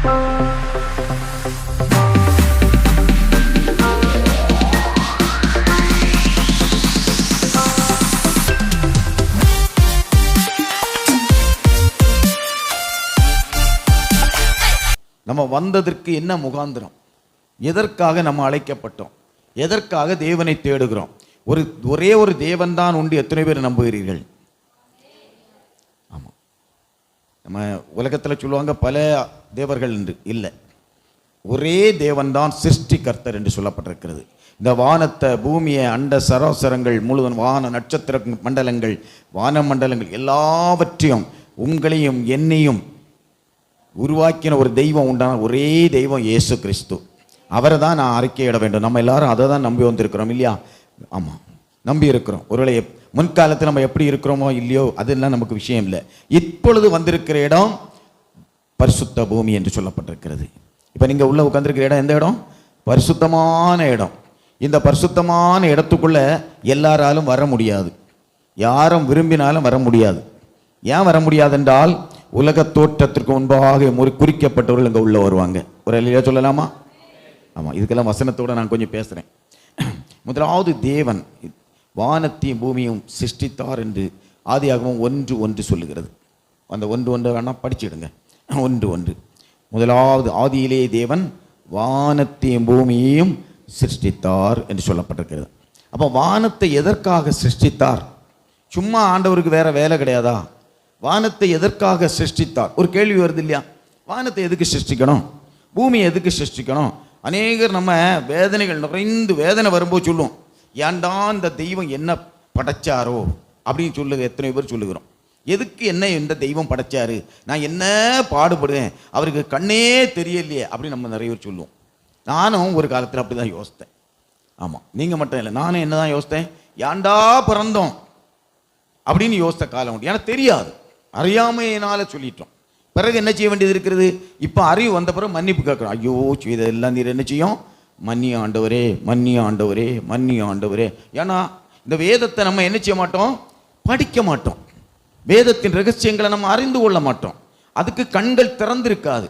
நம்ம வந்ததற்கு என்ன முகாந்திரம், எதற்காக நம்ம அழைக்கப்பட்டோம், எதற்காக தேவனை தேடுகிறோம்? ஒரே ஒரு தேவன் தான் உண்டு. எத்தனை பேர் நம்புகிறீர்கள்? ஆமாம், நம்ம உலகத்தில் சொல்லுவாங்க பல தேவர்கள் என்று. இல்லை, ஒரே தேவன் தான் சிருஷ்டிகர்த்தர் என்று சொல்லப்பட்டிருக்கிறது. இந்த வானத்தை, பூமியை, அண்ட சராசரங்கள் முழுவதும், வான நட்சத்திர மண்டலங்கள், வான மண்டலங்கள் எல்லாவற்றையும், உங்களையும் என்னையும் உருவாக்கின ஒரு தெய்வம் உண்டான ஒரே தெய்வம் இயேசு கிறிஸ்து. அவரை தான் நான் அறிக்கையிட வேண்டும். நம்ம எல்லாரும் அதை தான் நம்பி வந்திருக்கிறோம் இல்லையா? ஆமாம், நம்பி இருக்கிறோம். ஒருவேளை முன்காலத்தில் நம்ம எப்படி இருக்கிறோமோ இல்லையோ அதெல்லாம் நமக்கு விஷயம் இல்லை. இப்பொழுது வந்திருக்கிற இடம் பரிசுத்த பூமி என்று சொல்லப்பட்டிருக்கிறது. இப்போ நீங்கள் உள்ள உட்காந்துருக்கிற இடம் எந்த இடம்? பரிசுத்தமான இடம். இந்த பரிசுத்தமான இடத்துக்குள்ள எல்லாராலும் வர முடியாது, யாரும் விரும்பினாலும் வர முடியாது. ஏன் வர முடியாது என்றால், உலக தோற்றத்திற்கு முன்பாக குறிக்கப்பட்டவர்கள் அங்கே உள்ள வருவாங்க. ஒரு இல்லையா சொல்லலாமா? ஆமாம், இதுக்கெல்லாம் வசனத்தோடு நான் கொஞ்சம் பேசுகிறேன். முதலாவது தேவன் வானத்தையும் பூமியும் சிருஷ்டித்தார் என்று ஆதியாகமம் 1:1 சொல்லுகிறது. அந்த 1:1 வேணால் படிச்சுடுங்க. 1:1 முதலாவது ஆதியிலே தேவன் வானத்தையும் பூமியையும் சிருஷ்டித்தார் என்று சொல்லப்பட்டிருக்கிறது. அப்போ வானத்தை எதற்காக சிருஷ்டித்தார்? சும்மா ஆண்டவருக்கு வேற வேலை கிடையாதா? வானத்தை எதற்காக சிருஷ்டித்தார்? ஒரு கேள்வி வருது இல்லையா? வானத்தை எதுக்கு சிருஷ்டிக்கணும், பூமியை எதுக்கு சிருஷ்டிக்கணும்? அநேகர் நம்ம வேதனைகள் நிறைந்து வேதனை வரும்போது சொல்லுவோம், ஏன்டா இந்த தெய்வம் என்ன படைச்சாரோ அப்படின்னு சொல்லுங்க. எத்தனை பேர் சொல்லுகிறோம், எதுக்கு என்ன இந்த தெய்வம் படைச்சாரு, நான் என்ன பாடுபடுவேன், அவருக்கு கண்ணே தெரியலையே அப்படின்னு நம்ம நிறைய பேர் சொல்லுவோம். நானும் ஒரு காலத்தில் அப்படி தான் யோசித்தேன். ஆமாம், நீங்கள் மட்டும் இல்லை, நானும் என்ன தான் யோசித்தேன், ஏன்டா பிறந்தோம் அப்படின்னு யோசித்த காலம் உண்டு. எனக்கு தெரியாது, அறியாமையினால சொல்லிட்டோம். பிறகு என்ன செய்ய வேண்டியது இருக்கிறது? இப்போ அறிவு வந்த பிறகு மன்னிப்பு கேட்குறோம். ஐயோ, இதெல்லாம் நீர் என்ன செய்யும்? மன்னிய ஆண்டவரே, மன்னிய ஆண்டவரே, மன்னிய ஆண்டவரே. ஏன்னா இந்த வேதத்தை நம்ம என்ன செய்ய மாட்டோம்? படிக்க மாட்டோம். வேதத்தின் ரகசியங்களை நம்ம அறிந்து கொள்ள மாட்டோம். அதுக்கு கண்கள் திறந்திருக்காது.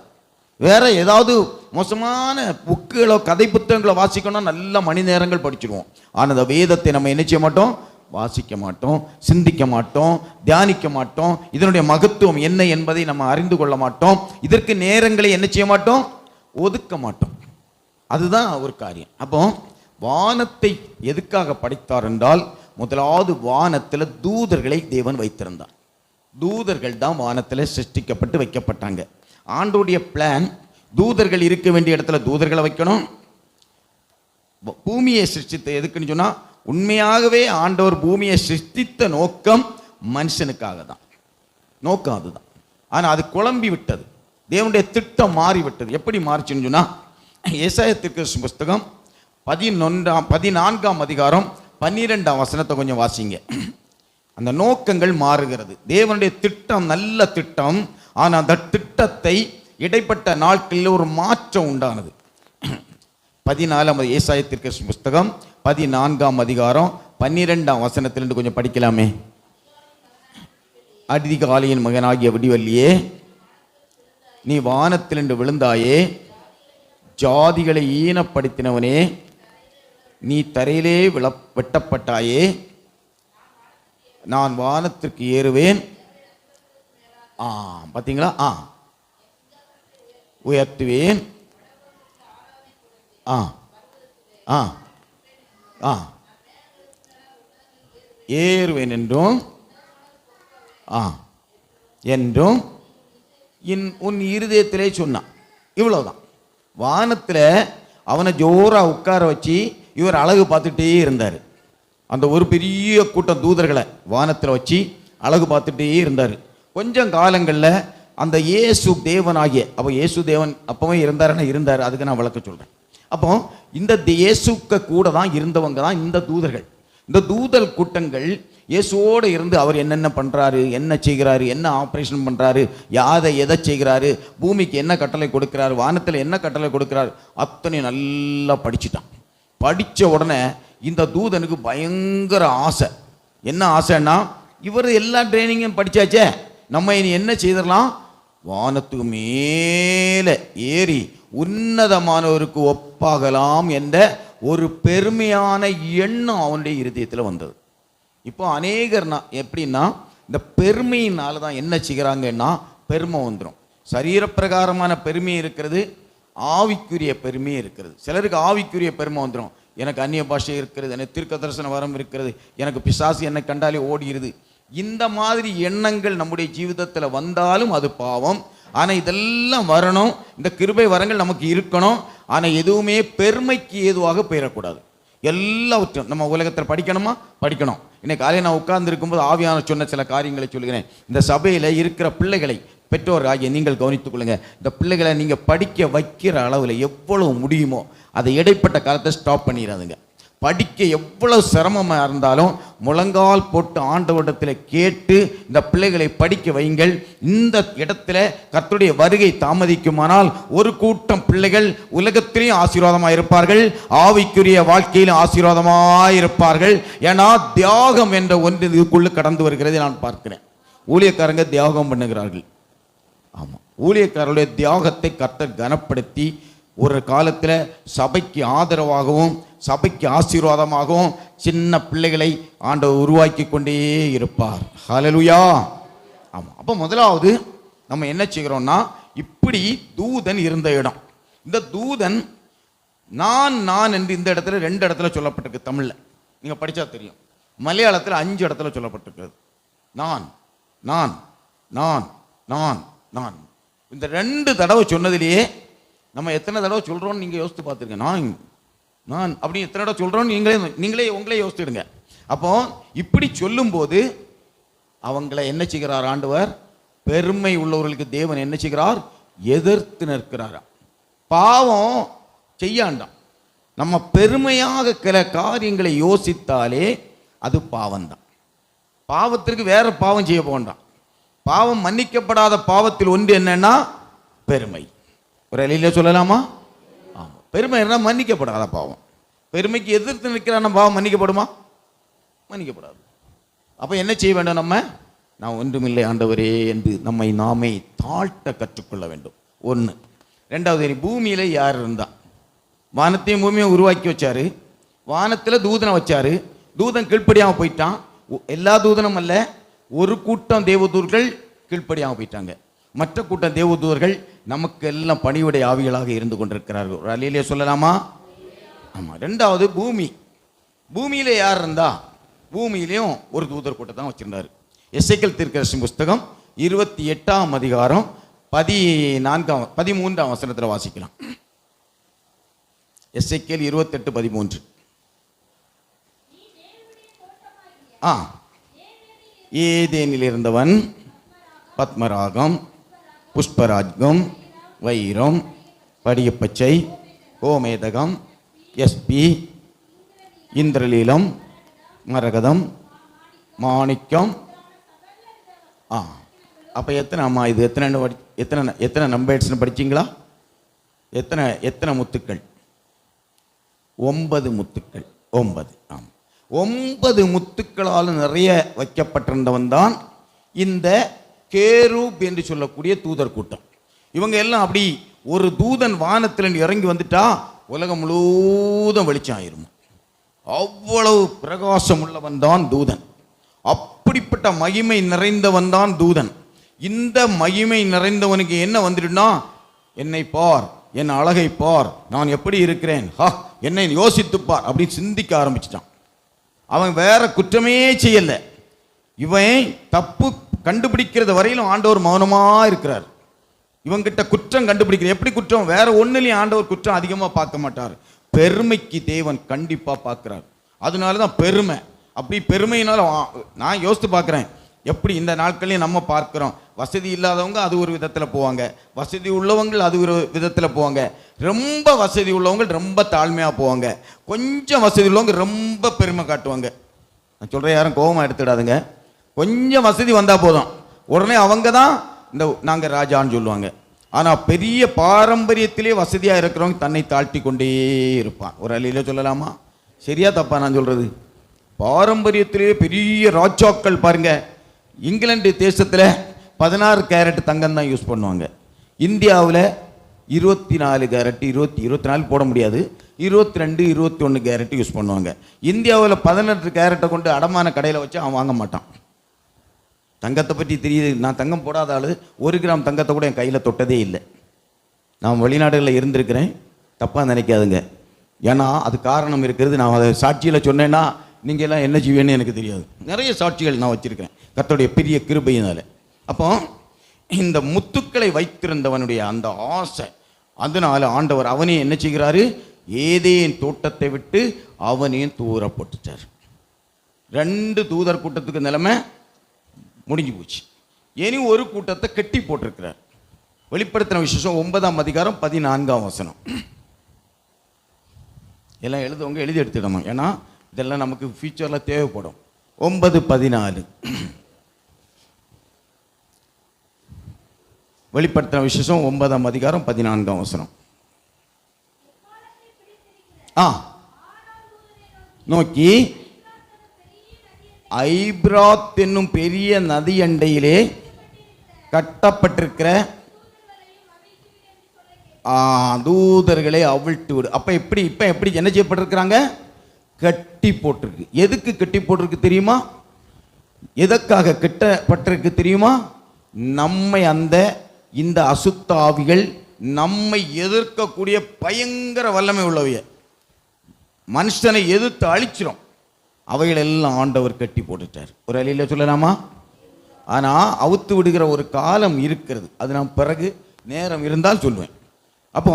வேற ஏதாவது மோசமான புக்குகளோ கதை புத்தகங்களோ வாசிக்கணும், நல்ல மணி நேரங்கள் படிச்சிடுவோம். ஆனால் அந்த வேதத்தை நம்ம என்ன செய்ய மாட்டோம்? வாசிக்க மாட்டோம், சிந்திக்க மாட்டோம், தியானிக்க மாட்டோம். இதனுடைய மகத்துவம் என்ன என்பதை நம்ம அறிந்து கொள்ள மாட்டோம். இதற்கு நேரங்களை என்ன செய்ய மாட்டோம்? ஒதுக்க மாட்டோம். அதுதான் ஒரு காரியம். அப்போ வானத்தை எதுக்காக படைத்தார் என்றால், முதலாவது வானத்தில் தூதர்களை தேவன் வைத்திருந்தார். தூதர்கள் தான் வானத்தில் சிருஷ்டிக்கப்பட்டு வைக்கப்பட்டாங்க. ஆண்டோடைய பிளான், தூதர்கள் இருக்க வேண்டிய இடத்துல தூதர்களை வைக்கணும். பூமியை சிருஷ்டித்த எதுக்குன்னு சொன்னால், உண்மையாகவே ஆண்டவர் பூமியை சிருஷ்டித்த நோக்கம் மனுஷனுக்காக தான். நோக்கம் அதுதான். ஆனால் அது குழம்பி விட்டது. தேவனுடைய திட்டம் மாறிவிட்டது. எப்படி மாறிச்சுன்னு சொன்னால், ஏசாயா தீர்க்கதரிசி புஸ்தகம் 14ஆம் அதிகாரம் 12ஆம் வசனத்தை கொஞ்சம் வாசிங்க. அந்த நோக்கங்கள் மாறுகிறது. தேவனுடைய திட்டம் நல்ல திட்டம். ஆனால் அந்த திட்டத்தை இடைப்பட்ட நாட்களில் ஒரு மாற்றம் உண்டானது. 14ஆம் ஏசாயா தீர்க்கதரிசி புஸ்தகம் 14ஆம் அதிகாரம் 12ஆம் வசனத்திலிருந்து கொஞ்சம் படிக்கலாமே. அதிகாலையின் மகனாகிய விடிவல்லியே, நீ வானத்திலிருந்து விழுந்தாயே, ஜாதிகளை ஈனப்படுத்தினவனே, நீ தரையிலே வெட்டப்பட்டாயே, நான் வானத்திற்கு ஏறுவேன். பார்த்தீங்களா? உயர்த்துவேன். ஏறுவேன் என்றும் என்றும் உன் இருதயத்திலே சொன்னான். இவ்வளவுதான். வானத்தில் அவனை ஜோரா உட்கார வச்சு இவர் அழகு பார்த்துட்டே இருந்தார். அந்த ஒரு பெரிய கூட்டம் தூதர்களை வானத்தில் வச்சு அழகு பார்த்துட்டே இருந்தார். கொஞ்சம் காலங்களில் அந்த இயேசு தேவனாகிய, அப்போ இயேசு தேவன் அப்பவே இருந்தார். அதுக்கு நான் விளக்க சொல்கிறேன். அப்போ இந்த இயேசுக்கு கூட தான் இருந்தவங்க தான் இந்த தூதர்கள். இந்த தூதர் கூட்டங்கள் இயேசுவோடு இருந்து அவர் என்னென்ன பண்ணுறாரு, என்ன செய்கிறாரு, என்ன ஆப்ரேஷன் பண்ணுறாரு, எதை செய்கிறாரு, பூமிக்கு என்ன கட்டளை கொடுக்குறாரு, வானத்தில் என்ன கட்டளை கொடுக்குறாரு, அத்தனை நல்லா படிச்சுட்டான். படித்த உடனே இந்த தூதனுக்கு பயங்கர ஆசை. என்ன ஆசைன்னா, இவர் எல்லா ட்ரைனிங்கும் படித்தாச்சே, நம்ம இனி என்ன செய்திடலாம், வானத்துக்கு மேலே ஏறி உன்னதமானவருக்கு ஒப்பாகலாம் என்ற ஒரு பெருமையான எண்ணம் அவனுடைய இருதயத்தில் வந்தது. இப்போ அநேகர் எப்படின்னா இந்த பெருமையினால தான் என்ன செய்கிறாங்கன்னா பெருமை வந்துடும். சரீரப்பிரகாரமான பெருமை இருக்கிறது, ஆவிக்குரிய பெருமை இருக்கிறது. சிலருக்கு ஆவிக்குரிய பெருமை வந்துடும். எனக்கு அந்நிய பாஷை இருக்கிறது, எனக்கு தீர்க்க தரிசன வரம் இருக்கிறது, எனக்கு பிசாசு என்னை கண்டாலே ஓடிடுது. இந்த மாதிரி எண்ணங்கள் நம்முடைய ஜீவிதத்தில் வந்தாலும் அது பாவம். ஆனால் இதெல்லாம் வரணும், இந்த கிருபை வரங்கள் நமக்கு இருக்கணும். ஆனால் எதுவுமே பெருமைக்கு ஏதுவாக போயிடக்கூடாது. எல்லாவற்றும் நம்ம உலகத்தில் படிக்கணுமா, படிக்கணும். இன்னைக்கு காலையில் நான் உட்கார்ந்து இருக்கும்போது ஆவியான சொன்ன சில காரியங்களை சொல்லுகிறேன். இந்த சபையில் இருக்கிற பிள்ளைகளை பெற்றோர் ஆகிய நீங்கள் கவனித்துக் கொள்ளுங்க. இந்த பிள்ளைகளை நீங்கள் படிக்க வைக்கிற அளவில் எவ்வளவு முடியுமோ அதை இடைப்பட்ட காலத்தை ஸ்டாப் பண்ணிடாதுங்க. படிக்க எவ்வளவு சிரமமாக இருந்தாலும் முழங்கால் போட்டு ஆண்டவரிடத்தில் கேட்டு இந்த பிள்ளைகளை படிக்க வைங்கள். இந்த இடத்துல கர்த்தருடைய வருகை தாமதிக்குமானால் ஒரு கூட்டம் பிள்ளைகள் உலகத்திலேயும் ஆசீர்வாதமாக இருப்பார்கள், ஆவிக்குரிய வாழ்க்கையிலும் ஆசீர்வாதமாக இருப்பார்கள். ஏன்னா தியாகம் என்ற ஒன்று இதுக்குள்ளே கடந்து வருகிறதை நான் பார்க்கிறேன். ஊழியக்காரங்க தியாகம் பண்ணுகிறார்கள். ஆமாம், ஊழியக்காரருடைய தியாகத்தை கர்த்தர் கனப்படுத்தி ஒரு காலத்தில் சபைக்கு ஆதரவாகவும் சபைக்கு ஆசீர்வாதமாகவும் சின்ன பிள்ளைகளை ஆண்டவர் உருவாக்கி கொண்டே இருப்பார். ஹல்லேலூயா. ஆமாம். அப்போ முதலாவது நம்ம என்ன செய்கிறோம்னா, இப்படி தூதன் இருந்த இடம், இந்த தூதன் நான் என்று இந்த இடத்துல 2 இடத்துல சொல்லப்பட்டிருக்கு. தமிழில் நீங்கள் படித்தா தெரியும். மலையாளத்தில் 5 இடத்துல சொல்லப்பட்டிருக்கிறது. நான் நான் நான் நான் நான். இந்த 2 தடவை சொன்னதிலேயே நம்ம எத்தனை தடவை சொல்கிறோன்னு நீங்கள் யோசித்து பார்த்துருங்க. நான் நான் அப்படி எத்தனை தடவை சொல்கிறோன்னு நீங்களே உங்களே யோசிச்சுடுங்க. அப்போ இப்படி சொல்லும்போது அவங்கள என்ன செய்கிறார் ஆண்டவர்? பெருமை உள்ளவர்களுக்கு தேவன் என்ன செய்கிறார்? எதிர்த்து நிற்கிறாரா. பாவம் செய்யாண்டாம். நம்ம பெருமையாக சில காரியங்களை யோசித்தாலே அது பாவம்தான். பாவத்திற்கு வேற பாவம் செய்ய போண்டாம். பாவம் மன்னிக்கப்படாத பாவத்தில் ஒன்று என்னன்னா பெருமை. ஒரு அலையில சொல்லலாமா? ஆமாம். பெருமை என்ன? மன்னிக்கப்படாத பாவம். பெருமைக்கு எதிர்த்து நிற்கிறான பாவம் மன்னிக்கப்படுமா? மன்னிக்கப்படாது. அப்போ என்ன செய்ய வேண்டும்? நான் ஒன்றுமில்லை ஆண்டவரே என்று நம்மை நாமே தாழ்த்த கற்றுக்கொள்ள வேண்டும். 1. 2வது, பூமியில் யார் இருந்தா? வானத்தையும் பூமியும் உருவாக்கி வச்சாரு. வானத்தில் தூதனை வச்சாரு. தூதன் கீழ்ப்படியாமல் போயிட்டான். எல்லா தூதனும் அல்ல, ஒரு கூட்டம் தேவதூர்கள் கீழ்ப்படியாமல் போயிட்டாங்க. மற்ற கூட்டம் தேவதூதர்கள் நமக்கு எல்லாம் பணிவுடை ஆவிகளாக இருந்து கொண்டிருக்கிறார்கள். ஒரு அலையிலே சொல்லலாமா? ஆமாம். 2வது, பூமியில யார் இருந்தா? பூமியிலையும் ஒரு தூதர் கூட்டம் தான் வச்சிருந்தாரு. எசேக்கியேல் தீர்க்கதரிசி புஸ்தகம் 28ஆம் அதிகாரம் 13ஆம் வசனத்தில் வாசிக்கலாம். எசேக்கியேல் 28:13. ஏதேனில் இருந்தவன் பத்மராகம், புஷ்பராஜ்கம், வைரம், படியப்பச்சை, கோமேதகம், எஸ்பி, இந்திரலீலம், மரகதம், மாணிக்கம். அப்போ எத்தனை அம்மா இது? எத்தனை நம்பர்ஸ்னு படிச்சிங்களா? எத்தனை முத்துக்கள்? 9 முத்துக்கள். 9. ஆமாம். 9 முத்துக்களால் நிறைய வைக்கப்பட்டிருந்தவன் தான் இந்த கேரூப் என்று சொல்லக்கூடிய தூதர் கூட்டம். இவங்க எல்லாம் அப்படி ஒரு தூதன் வானத்தில் இறங்கி வந்துட்டா உலகம் முழுவதும் வெளிச்சம் ஆயிரும். அவ்வளவு பிரகாசம் உள்ளவன் தான் தூதன். அப்படிப்பட்ட மகிமை நிறைந்தவன் தான் தூதன். இந்த மகிமை நிறைந்தவனுக்கு என்ன வந்துடுனா, என்னை பார், என் அழகை பார், நான் எப்படி இருக்கிறேன், என்னை யோசித்துப்பார் அப்படின்னு சிந்திக்க ஆரம்பிச்சிட்டான். அவன் வேற குற்றமே செய்யல. இவன் தப்பு கண்டுபிடிக்கிறது வரையிலும் ஆண்டவர் மௌனமா இருக்கிறார். இவங்கிட்ட குற்றம் கண்டுபிடிக்கிற எப்படி குற்றம்? வேற ஒன்றுலையும் ஆண்டவர் குற்றம் அதிகமாக பார்க்க மாட்டார். பெருமைக்கு தேவன் கண்டிப்பாக பார்க்குறார். அதனால தான் பெருமை. அப்படி பெருமையினால நான் யோசித்து பார்க்குறேன், எப்படி இந்த நாட்களையும் நம்ம பார்க்குறோம். வசதி இல்லாதவங்க அது ஒரு விதத்தில் போவாங்க, வசதி உள்ளவங்கள் அது ஒரு விதத்தில் போவாங்க, ரொம்ப வசதி உள்ளவங்க ரொம்ப தாழ்மையாக போவாங்க, கொஞ்சம் வசதி உள்ளவங்க ரொம்ப பெருமை காட்டுவாங்க. நான் சொல்கிறேன், யாரும் கோபமாக எடுத்துடாதுங்க. கொஞ்சம் வசதி வந்தால் போதும், உடனே அவங்க தான் இந்த நாங்கள் ராஜான்னு சொல்லுவாங்க. ஆனால் பெரிய பாரம்பரியத்திலே வசதியாக இருக்கிறவங்க தன்னை தாழ்த்தி கொண்டே இருப்பான். ஒரு அலையில சொல்லலாமா? சரியா தப்பா நான் சொல்கிறது? பாரம்பரியத்திலே பெரிய ராஜாக்கள் பாருங்க, இங்கிலாந்து தேசத்தில் 16 கேரட் தங்கம் தான் யூஸ் பண்ணுவாங்க. இந்தியாவில் 24 கேரட், 24 போட முடியாது, 22, 21 கேரட் யூஸ் பண்ணுவாங்க. இந்தியாவில் 18 கேரட்டை கொண்டு அடமான கடையில் வச்சு அவன் வாங்க மாட்டான். தங்கத்தை பற்றி தெரியுது. நான் தங்கம் போடாத ஆள், 1 கிராம் தங்கத்தை கூட என் கையில் தொட்டதே இல்லை. நான் வெளிநாடுகளில் இருந்திருக்கிறேன், தப்பாக நினைக்காதுங்க. ஏன்னா அது காரணம் இருக்கிறது. நான் அதை சாட்சியில் சொன்னேன்னா நீங்கள் எல்லாம் என்ன செய்வேன்னு எனக்கு தெரியாது. நிறைய சாட்சிகள் நான் வச்சுருக்கிறேன் கர்த்தருடைய பெரிய கிருபையினால். அப்போ இந்த முத்துக்களை வைத்திருந்தவனுடைய அந்த ஆசை, அதனால் ஆண்டவர் அவனே என்ன செய்கிறாரு, ஏதேன் தோட்டத்தை விட்டு அவனையும் தூர போட்டுட்டார். 2 தூதர் கூட்டத்துக்கு நிலைமை முடிஞ்சு போச்சு. இனி ஒரு கூட்டத்தை கெட்டி போட்டிருக்கிறார். வெளிப்படுத்தின விசேஷம் 9ஆம் அதிகாரம் 14ஆம் வசனம். எல்லாம் எழுதுவங்க எழுதி எடுத்துடணும், ஏன்னா இதெல்லாம் நமக்கு ஃபியூச்சரில் தேவைப்படும். 9:14 வெளிப்படுத்தின விசேஷம் 9ஆம் அதிகாரம் 14ஆம் வசனம். நோக்கி ஐப்ராத் என்னும் பெரிய நதி அண்டையிலே கட்டப்பட்டிருக்கிற தூதர்களை அவிழ்த்து விடு. அப்ப எப்படி என்ன செய்யப்பட்டிருக்கிறாங்க, கட்டி போட்டிருக்கு. எதுக்கு கட்டி போட்டிருக்கு தெரியுமா? எதற்காக கட்டப்பட்டிருக்கு தெரியுமா? நம்மை இந்த அசுத்தாவிகள் நம்மை எதிர்க்கக்கூடிய பயங்கர வல்லமை உள்ளவைய மனுஷனை எதிர்த்து அழிச்சிரும். அவைகள் எல்லாம் ஆண்டவர் கட்டி போட்டுட்டார். ஒரு அலையில சொல்லலாமா? ஆனால் அவுத்து விடுகிற ஒரு காலம் இருக்கிறது. அது நான் பிறகு நேரம் இருந்தால் சொல்லுவேன். அப்போ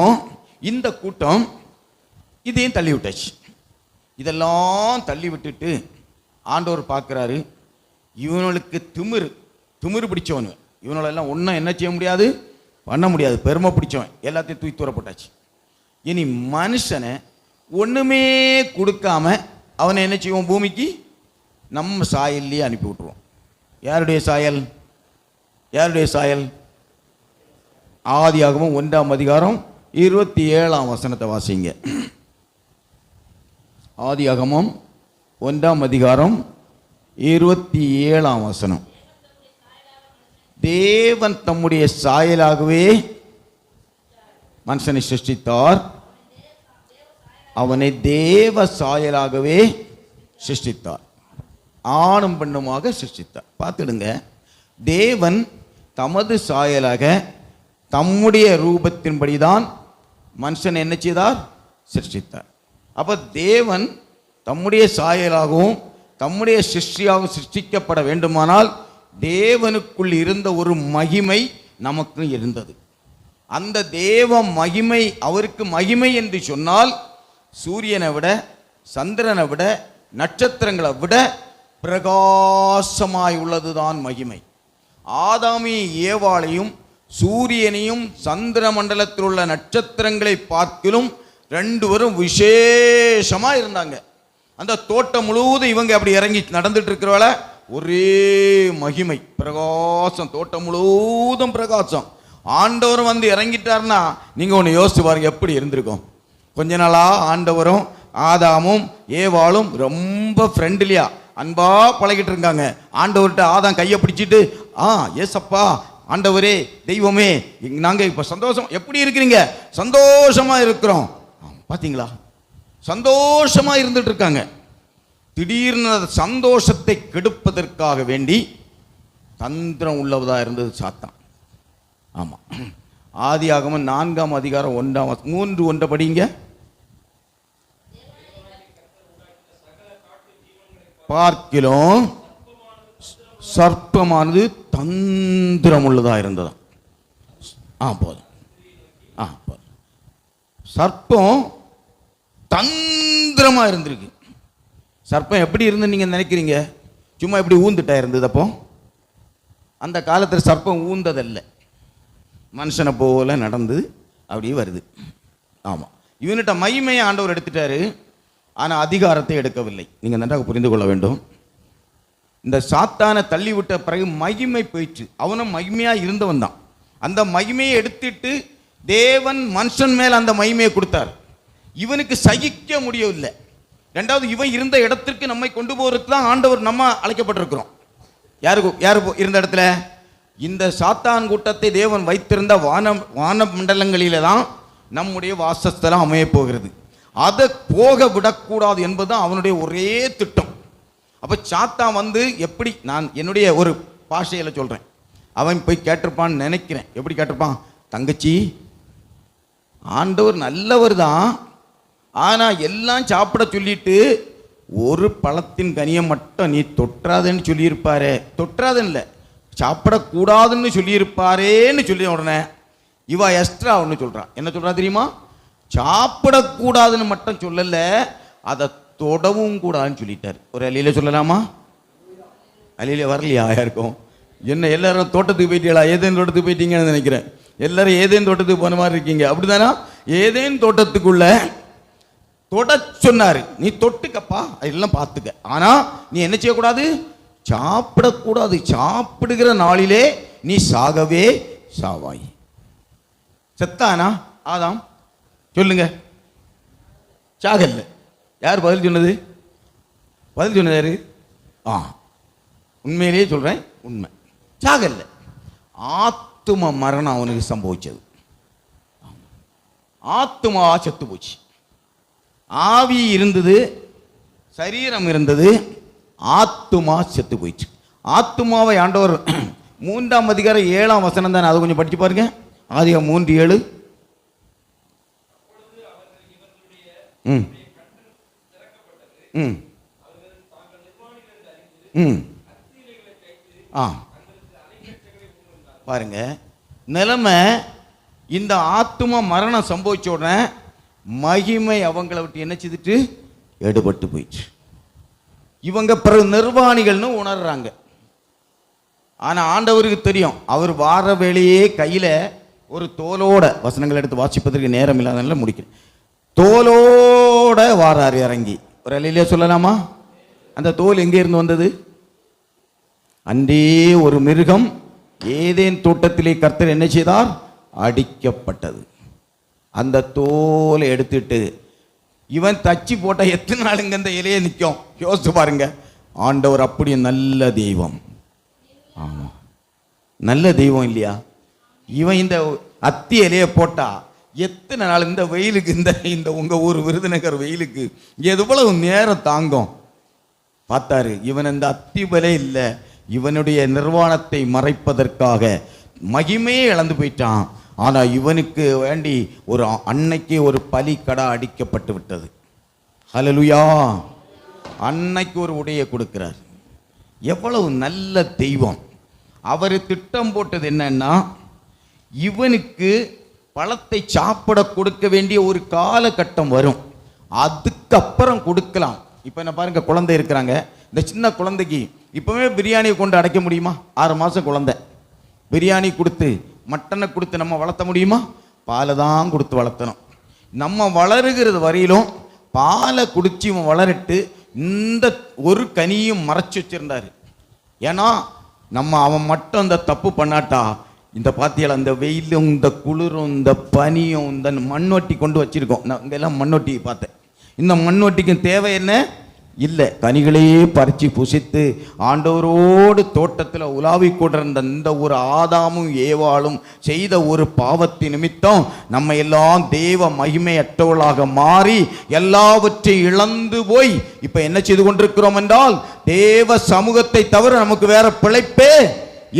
இந்த கூட்டம் இதையும் தள்ளி விட்டாச்சு. இதெல்லாம் தள்ளி விட்டுட்டு ஆண்டவர் பார்க்குறாரு, இவனுக்கு திமிரு பிடிச்சவனு, இவனோடெல்லாம் ஒன்றும் என்ன செய்ய முடியாது, பண்ண முடியாது. பெருமை பிடிச்சவன் எல்லாத்தையும் தூக்கி தூர போட்டாச்சு. இனி மனுஷனை ஒன்றுமே கொடுக்காம அவனை என்ன செய்வோம், பூமிக்கு நம்ம சாயல்லையே அனுப்பி விட்டுருவோம். யாருடைய சாயல்? ஆதியாகமம் 1ஆம் அதிகாரம் 27ஆம் வசனத்தை வாசிங்க. ஆதியாகமம் 1ஆம் அதிகாரம் 27ஆம் வசனம். தேவன் தம்முடைய சாயலாகவே மனுஷனை சிருஷ்டித்தார், அவனை தேவ சாயலாகவே சிருஷ்டித்தார், ஆணும் பெண்ணுமாக சிருஷ்டித்தார். பார்த்துடுங்க, தேவன் தமது சாயலாக தம்முடைய ரூபத்தின்படிதான் மனுஷன் என்ன செய்தார், சிருஷ்டித்தார். அப்போ தேவன் தம்முடைய சாயலாகவும் தம்முடைய சிருஷ்டியாகவும் சிருஷ்டிக்கப்பட வேண்டுமானால் தேவனுக்குள் இருந்த ஒரு மகிமை நமக்கு இருந்தது. அந்த தேவ மகிமை, அவருக்கு மகிமை என்று சொன்னால் சூரியனை விட, சந்திரனை விட, நட்சத்திரங்களை விட பிரகாசமாய் உள்ளதுதான் மகிமை. ஆதாமையும் ஏவாளையும் சூரியனையும் சந்திர மண்டலத்தில் உள்ள நட்சத்திரங்களை பார்க்கிலும் 2 பேரும் விசேஷமா இருந்தாங்க. அந்த தோட்டம் முழுவதும் இவங்க அப்படி இறங்கி நடந்துட்டு இருக்கிறவள ஒரே மகிமை, பிரகாசம், தோட்டம் முழுவதும் பிரகாசம். ஆண்டவரும் வந்து இறங்கிட்டார்னா நீங்க ஒன்று யோசிச்சு பாருங்க, எப்படி இருந்திருக்கும். கொஞ்ச நாளா ஆண்டவரும் ஆதாமும் ஏவாளும் ரொம்ப ஃப்ரெண்ட்லியா அன்பா பழகிட்டு இருக்காங்க. ஆண்டவர்கிட்ட ஆதாம் கையை பிடிச்சிட்டு, ஏசப்பா, ஆண்டவரே, தெய்வமே, நாங்க இப்ப சந்தோஷம், எப்படி இருக்கிறீங்க? சந்தோஷமா இருக்கிறோம். பாத்தீங்களா, சந்தோஷமா இருந்துட்டு இருக்காங்க. திடீர்னு சந்தோஷத்தை கெடுப்பதற்காக வேண்டி தந்திரம் உள்ளவதா இருந்தது சாத்தான். ஆமா, ஆதியாகமம் 4ஆம் அதிகாரம் 3:1 படிங்க. பார்க்கிலும் சர்ப்பமானது தந்திரம் உள்ளதா இருந்ததா. போதும். சர்ப்பம் தந்திரமா இருந்திருக்கு. சர்ப்பம் எப்படி இருந்து நீங்க நினைக்கிறீங்க? சும்மா எப்படி ஊந்துட்டா இருந்தது? அப்போ அந்த காலத்தில் சர்ப்பம் ஊந்ததல்ல, மனுஷனை போல நடந்து அப்படியே வருது. ஆமாம், இவன்கிட்ட மகிமையை ஆண்டவர் எடுத்துட்டாரு, ஆனால் அதிகாரத்தை எடுக்கவில்லை. நீங்கள் நன்றாக புரிந்து கொள்ள வேண்டும். இந்த சாத்தானை தள்ளி விட்ட பிறகு மகிமை போயிற்று. அவனும் மகிமையாக இருந்தவன் தான். அந்த மகிமையை எடுத்துட்டு தேவன் மனுஷன் மேல் அந்த மகிமையை கொடுத்தார். இவனுக்கு சகிக்க முடியவில்லை. 2வது, இவன் இருந்த இடத்திற்கு நம்மை கொண்டு போறதுக்கு தான் ஆண்டவர் நம்ம அழைக்கப்பட்டிருக்கிறோம். யாரு இருந்த இடத்துல? இந்த சாத்தான் கூட்டத்தை தேவன் வைத்திருந்த வான மண்டலங்களிலே தான் நம்முடைய வாசஸ்தலம் அமையப் போகிறது. அதை போக விடக்கூடாது என்பதுதான் அவனுடைய ஒரே திட்டம். அப்போ சாத்தான் வந்து எப்படி, நான் என்னுடைய ஒரு பாஷையில் சொல்கிறேன், அவன் போய் கேட்டிருப்பான்னு நினைக்கிறேன். எப்படி கேட்டிருப்பான்? தங்கச்சி, ஆண்டவர் நல்லவர் தான், ஆனால் எல்லாம் சாப்பிட சொல்லிட்டு ஒரு பழத்தின் கனியை மட்டும் நீ தொற்றாதுன்னு சொல்லியிருப்பாரே, தொற்றாதுன்னு இல்லை, சாப்பிடக்கூடாதுன்னு சொல்லியிருப்பாரேன்னு சொல்லி உடனே இவா எக்ஸ்ட்ரா ஒன்று சொல்கிறான். என்ன சொல்கிறா தெரியுமா? சாப்பிடக்கூடாதுன்னு மட்டும் சொல்லலை, அதை தொடவும் கூடாதுன்னு சொல்லிட்டார். ஒரு அலியில சொல்லலாமா? அலியில வரலையா யாருக்கும்? என்ன எல்லாரும் தோட்டத்துக்கு போயிட்டீங்களா? ஏதேன் தோட்டத்துக்கு போயிட்டீங்கன்னு நினைக்கிறேன். எல்லாரும் ஏதேன் தோட்டத்துக்கு போன மாதிரி இருக்கீங்க. அப்படிதானா? ஏதேன் தோட்டத்துக்குள்ள தொட சொன்னாரு, நீ தொட்டுக்கப்பா, அதெல்லாம் பார்த்துக்க, ஆனா நீ என்ன செய்யக்கூடாது? சாப்பிடக்கூடாது. சாப்பிடுகிற நாளிலே நீ சாகவே சாவாய். செத்தானா ஆதாம்? சொல்லுங்க. சாகல்ல. யார் பதில் சொன்னது? பதில் சொன்னது யாரு? உண்மையிலேயே சொல்றேன், உண்மை. சாகல்ல. ஆத்தும மரணம் அவனுக்கு சம்பவிச்சது. ஆத்துமா செத்து போச்சு. ஆவி இருந்தது, சரீரம் இருந்தது, ஆத்துமா செத்து போயிடுச்சு. ஆத்துமாவை ஆண்டவர் 3ஆம் அதிகாரம் 7ஆம் வசனம் தானே, அதை கொஞ்சம் படிச்சு பாருங்க. ஆதியாகமம் 3:7. பாருங்க நிலைமை. இந்த ஆத்துமா மரணம் சம்பவிச்ச உடனே மகிமை அவங்களை விட்டு என்ன செய்துட்டு எடுபட்டு போயிடுச்சு. இவங்க பிறகு நிர்வாணிகள்னு உணர்றாங்க. ஆனா ஆண்டவருக்கு தெரியும், அவர் வார வேளையே கையில ஒரு தோலோட, வசனங்கள் எடுத்து வாசிப்பதற்கு நேரம் இல்லாதனால முடிக்கிறேன், தோலோட வாரார் இறங்கி. ஒரு அலையிலே சொல்லலாமா? அந்த தோல் எங்கே இருந்து வந்தது? அன்றே ஒரு மிருகம் ஏதேன் தோட்டத்திலே கர்த்தர் என்ன செய்தார்? அடிக்கப்பட்டது. அந்த தோலை எடுத்துட்டு இவன் தச்சு போட்ட எத்தனை நாளுங்க இந்த இலையை நிற்கும்? யோசிச்சு பாருங்க. ஆண்டவர் அப்படி நல்ல தெய்வம். ஆமா, நல்ல தெய்வம் இல்லையா? இவன் இந்த அத்தி இலையை போட்டா எத்தனை நாள் இந்த வெயிலுக்கு, இந்த உங்க ஊர் விருதுநகர் வெயிலுக்கு எவ்வளவு நேரம் தாங்கும்? பார்த்தாரு, இவன் இந்த அத்தி பலே இல்லை, இவனுடைய நிர்வாணத்தை மறைப்பதற்காக மகிமையே இழந்து போயிட்டான். ஆனா இவனுக்கு வேண்டி ஒரு அன்னைக்கு ஒரு பலி கடா அடிக்கப்பட்டு விட்டது. ஹல்லேலூயா! அன்னைக்கு ஒரு உடையை கொடுக்கிறார். எவ்வளவு நல்ல தெய்வம்! அவர் திட்டம் போட்டது என்னன்னா, இவனுக்கு பழத்தை சாப்பிட கொடுக்க வேண்டிய ஒரு காலகட்டம் வரும், அதுக்கப்புறம் கொடுக்கலாம். இப்போ என்ன பாருங்க, குழந்தை இருக்கிறாங்க. இந்த சின்ன குழந்தைக்கு இப்பவே பிரியாணியை கொண்டு அடைக்க முடியுமா? 6 மாதம் குழந்தை. பிரியாணி கொடுத்து மட்டனை கொடுத்து நம்ம வளர்த்த முடியுமா? பாலை தான் கொடுத்து வளர்த்தணும். நம்ம வளருகிறது வரையிலும் பாலை குடிச்சு இவன் வளரட்டு. இந்த ஒரு கனியும் மறைச்சு வச்சிருந்தாரு. ஏன்னா அவன் மட்டும் அந்த தப்பு பண்ணாட்டா, இந்த பாத்தியால் அந்த வெயிலும் இந்த குளிரும் இந்த பனியும் இந்த மண்வட்டி கொண்டு வச்சிருக்கோம். நான் இங்கெல்லாம் மண்வட்டி பார்த்தேன். இந்த மண்வட்டிக்கும் தேவை என்ன? இல்லை, கனிகளையே பறித்து புசித்து ஆண்டவரோடு தோட்டத்தில் உலாவி கொண்டிருந்த இந்த ஒரு ஆதாமும் ஏவாளும் செய்த ஒரு பாவத்தின் நிமித்தம் நம்ம எல்லாம் தேவ மகிமையற்றவர்களாக மாறி எல்லாவற்றையும் இழந்து போய் இப்போ என்ன செய்து கொண்டிருக்கிறோம் என்றால், தேவ சமூகத்தை தவிர நமக்கு வேற பிழைப்பே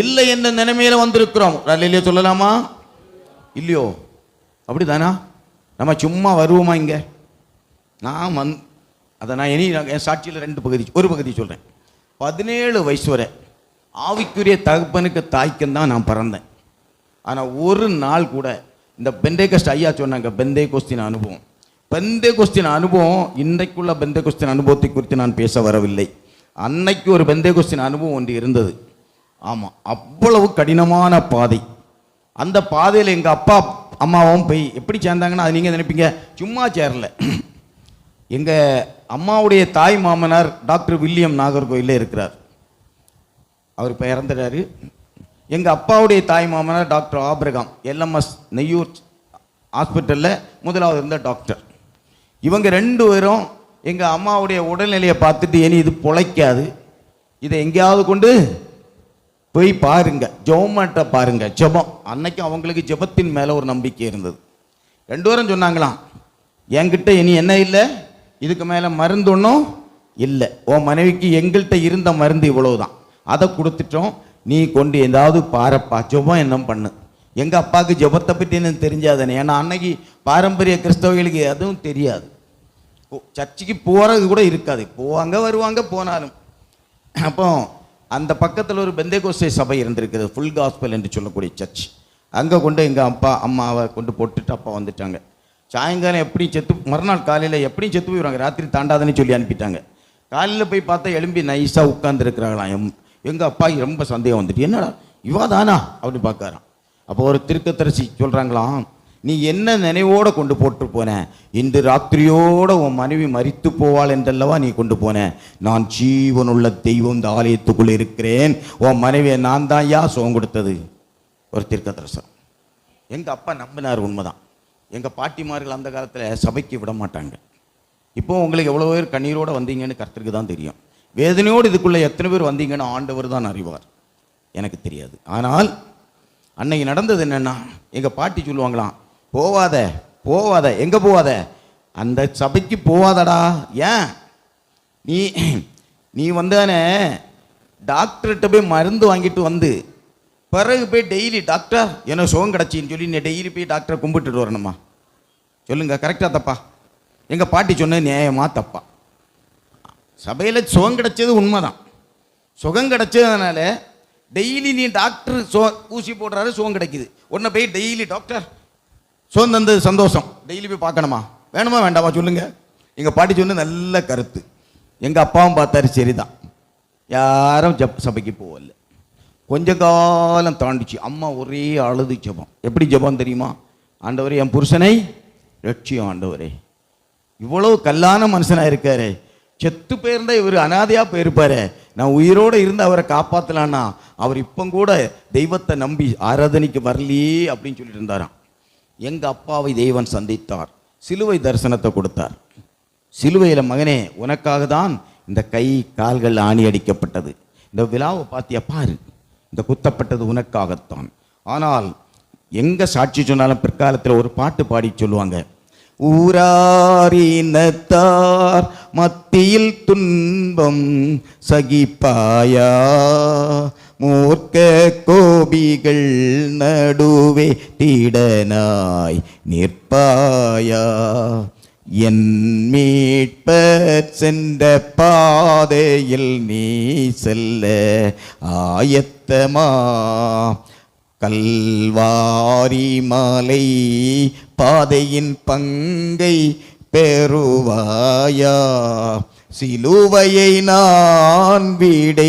இல்லை என்ற நிலைமையில வந்திருக்கிறோம். இல்லையோ சொல்லலாமா? இல்லையோ? அப்படிதானா? நம்ம சும்மா வருவோமா இங்க? நான் அதை நான் என் சாட்சியில் 2 பகுதி, ஒரு பகுதி சொல்கிறேன். 17 வயசு வரை ஆவிக்குரிய தகப்பனுக்கு தாய்க்கும் தான் நான் பிறந்தேன். ஆனால் ஒரு நாள் கூட இந்த பெந்தேகோஸ்து ஐயா சொன்னாங்க, பெந்தேகோஸ்தின் அனுபவம். பெந்தேகோஸ்தின் அனுபவம், இன்றைக்குள்ள பெந்தேகோஸ்தின் அனுபவத்தை குறித்து நான் பேச வரவில்லை. அன்னைக்கு ஒரு பெந்தேகோஸ்தின் அனுபவம் ஒன்று இருந்தது. ஆமாம், அவ்வளவு கடினமான பாதை. அந்த பாதையில் எங்கள் அப்பா அம்மாவும் போய் எப்படி சேர்ந்தாங்கன்னா, அது நீங்கள் நினைப்பீங்க சும்மா சேரல. எங்கள் அம்மாவுடைய தாய் மாமனார் டாக்டர் வில்லியம் நாகர்கோயிலே இருக்கிறார். அவர் இப்போ இறந்துட்டாரு. எங்கள் அப்பாவுடைய தாய் மாமனார் டாக்டர் ஆபிரகாம், LMS நெய்யூர் ஹாஸ்பிட்டலில் முதலாவது இருந்த டாக்டர். இவங்க 2 பேரும் எங்கள் அம்மாவுடைய உடல்நிலையை பார்த்துட்டு, இனி இது பொழைக்காது, இதை எங்கேயாவது கொண்டு போய் பாருங்க, ஜெபமாட்ட பாருங்க. ஜெபம் அன்னைக்கு அவங்களுக்கு ஜெபத்தின் மேலே ஒரு நம்பிக்கை இருந்தது. 2 பேரும் சொன்னாங்களாம், என்கிட்ட இனி என்ன இல்லை, இதுக்கு மேலே மருந்து ஒன்றும் இல்லை. உன் மனைவிக்கு எங்கள்கிட்ட இருந்த மருந்து இவ்வளவுதான், அதை கொடுத்துட்டோம், நீ கொண்டு ஏதாவது பாரப்பா, ஜெபம் என்ன பண்ணு. எங்கள் அப்பாவுக்கு ஜெபத்தை பற்றி எனக்கு தெரிஞ்சாதானே, ஏன்னா அன்னைக்கு பாரம்பரிய கிறிஸ்தவர்களுக்கு அதுவும் தெரியாது. சர்ச்சுக்கு போகிறது கூட இருக்காது, போவாங்க வருவாங்க போனாலும். அப்போ அந்த பக்கத்தில் ஒரு பெந்தேகோஸ்தே சபை இருந்திருக்கிறது, ஃபுல் காஸ்பல் என்று சொல்லக்கூடிய சர்ச். அங்கே கொண்டு எங்கள் அப்பா அம்மாவை கொண்டு போட்டுட்டு அப்பா வந்துட்டாங்க. சாயங்காலம் எப்படி மறுநாள் காலையில் எப்படி செத்து போயிடுவாங்க, ராத்திரி தாண்டாதன்னு சொல்லி அனுப்பிட்டாங்க. காலையில் போய் பார்த்தா எலும்பி நைஸாக உட்காந்துருக்கிறாங்களாம். எங்கள் அப்பா ரொம்ப சந்தேகம் வந்துட்டு, என்னடா இவா தானா அப்படி பார்க்காராம். அப்போ ஒரு திருக்கத்தரசி சொல்கிறாங்களாம், நீ என்ன நினைவோடு கொண்டு போட்டு போன, இன்று ராத்திரியோடு உன் மனைவி மரித்து போவாள் என்றல்லவா நீ கொண்டு போன. நான் ஜீவனுள்ள தெய்வம் இந்த ஆலயத்துக்குள்ளே இருக்கிறேன், உன் மனைவியை நான் தான் யா சுகம் கொடுத்தது. ஒரு திருக்கத்தரசர். எங்கள் அப்பா நம்பினார், உண்மைதான். எங்கள் பாட்டிமார்கள் அந்த காலத்தில் சபைக்கு விட மாட்டாங்க. இப்போ உங்களுக்கு எவ்வளோ பேர் கண்ணீரோடு வந்தீங்கன்னு கர்த்தருக்கு தான் தெரியும். வேதனையோடு இதுக்குள்ளே எத்தனை பேர் வந்தீங்கன்னு ஆண்டவர் தான் அறிவார், எனக்கு தெரியாது. ஆனால் அன்னைக்கு நடந்தது என்னென்னா, எங்கள் பாட்டி சொல்லுவாங்களாம், போவாத போவாத, எங்கே போவாத, அந்த சபைக்கு போவாதடா. ஏன் நீ நீ வந்தானே டாக்டர்கிட்ட போய் மருந்து வாங்கிட்டு வந்து பிறகு போய் டெய்லி டாக்டர் எனக்கு சுகம் கிடச்சின்னு சொல்லி நீ டெய்லி போய் டாக்டரை கும்பிட்டுட்டு வரணுமா? சொல்லுங்கள், கரெக்டாக தப்பா? எங்கள் பாட்டி சொன்ன நியாயமா தப்பா? சபையில் சுகம் கிடச்சது உண்மைதான். சுகம் கிடச்சதுனால டெய்லி நீ டாக்டர் ஊசி போடுறாரு, சுகம் கிடைக்குது, உடனே போய் டெய்லி டாக்டர் சுகம் தந்தது சந்தோஷம், டெய்லி போய் பார்க்கணுமா? வேணுமா வேண்டாமா சொல்லுங்கள்? எங்கள் பாட்டி சொன்ன நல்ல கருத்து. எங்கள் அப்பாவும் பார்த்தாரு, சரிதான், யாரும் சபைக்கு போகல. கொஞ்ச காலம் தாண்டிச்சு, அம்மா ஒரே அழுது ஜெபம். எப்படி ஜெபம் தெரியுமா? ஆண்டவரே என் புருஷனை ரட்சியம், ஆண்டவரே இவ்வளோ கல்லான மனுஷனாக இருக்காரு, செத்து போயிருந்தா இவர் அனாதையாக போயிருப்பாரு, நான் உயிரோடு இருந்து அவரை காப்பாற்றலான்னா அவர் இப்போ கூட தெய்வத்தை நம்பி ஆராதனைக்கு வரலையே அப்படின்னு சொல்லிட்டு இருந்தாராம். எங்கள் அப்பாவை தெய்வன் சந்தித்தார், சிலுவை தரிசனத்தை கொடுத்தார். சிலுவையில் மகனே உனக்காக தான் இந்த கை கால்கள் ஆணி அடிக்கப்பட்டது, இந்த விழாவை பார்த்தியா பாரு, இந்த குத்தப்பட்டது உனக்காகத்தான். ஆனால் எங்கே சாட்சி சொன்னாலும் பிற்காலத்தில் ஒரு பாட்டு பாடி சொல்லுவாங்க, ஊராரினத்தார் மத்தியில் துன்பம் சகிப்பாயா, மூர்க்க கோபிகள் நடுவே தீடனாய் நிற்பாயா, என் மீட்பர் சென்ற பாதையில் நீ செல்ல ஆயத்தமா, கல்வாரி மலை பாதையின் பங்கை பெறுவாயா, சிலுவையை நான் விடேன்,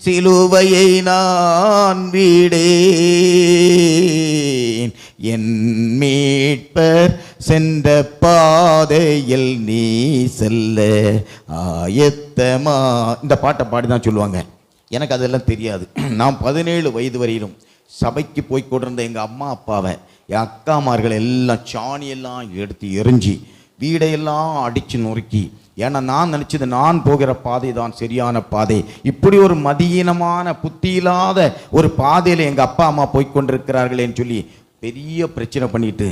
சிலுவையை நான் விடேன், என் மீட்பர் சென்ற பாதையில் நீ செல்ல ஆயத்தமா. இந்த பாட்டை பாடி தான் சொல்லுவாங்க. எனக்கு அதெல்லாம் தெரியாது. நான் 17 வயது வரையிலும் சபைக்கு போய் கொண்டிருந்த எங்கள் அம்மா அப்பாவை, என் அக்காமார்கள் எல்லாம் சாணியெல்லாம் எடுத்து எரிஞ்சு வீடையெல்லாம் அடித்து நொறுக்கி, ஏன்னா நான் நினச்சது நான் போகிற பாதை தான் சரியான பாதை, இப்படி ஒரு மதியீனமான புத்தி இல்லாத ஒரு பாதையில் எங்கள் அப்பா அம்மா போய்கொண்டிருக்கிறார்களேன்னு சொல்லி பெரிய பிரச்சனை பண்ணிட்டு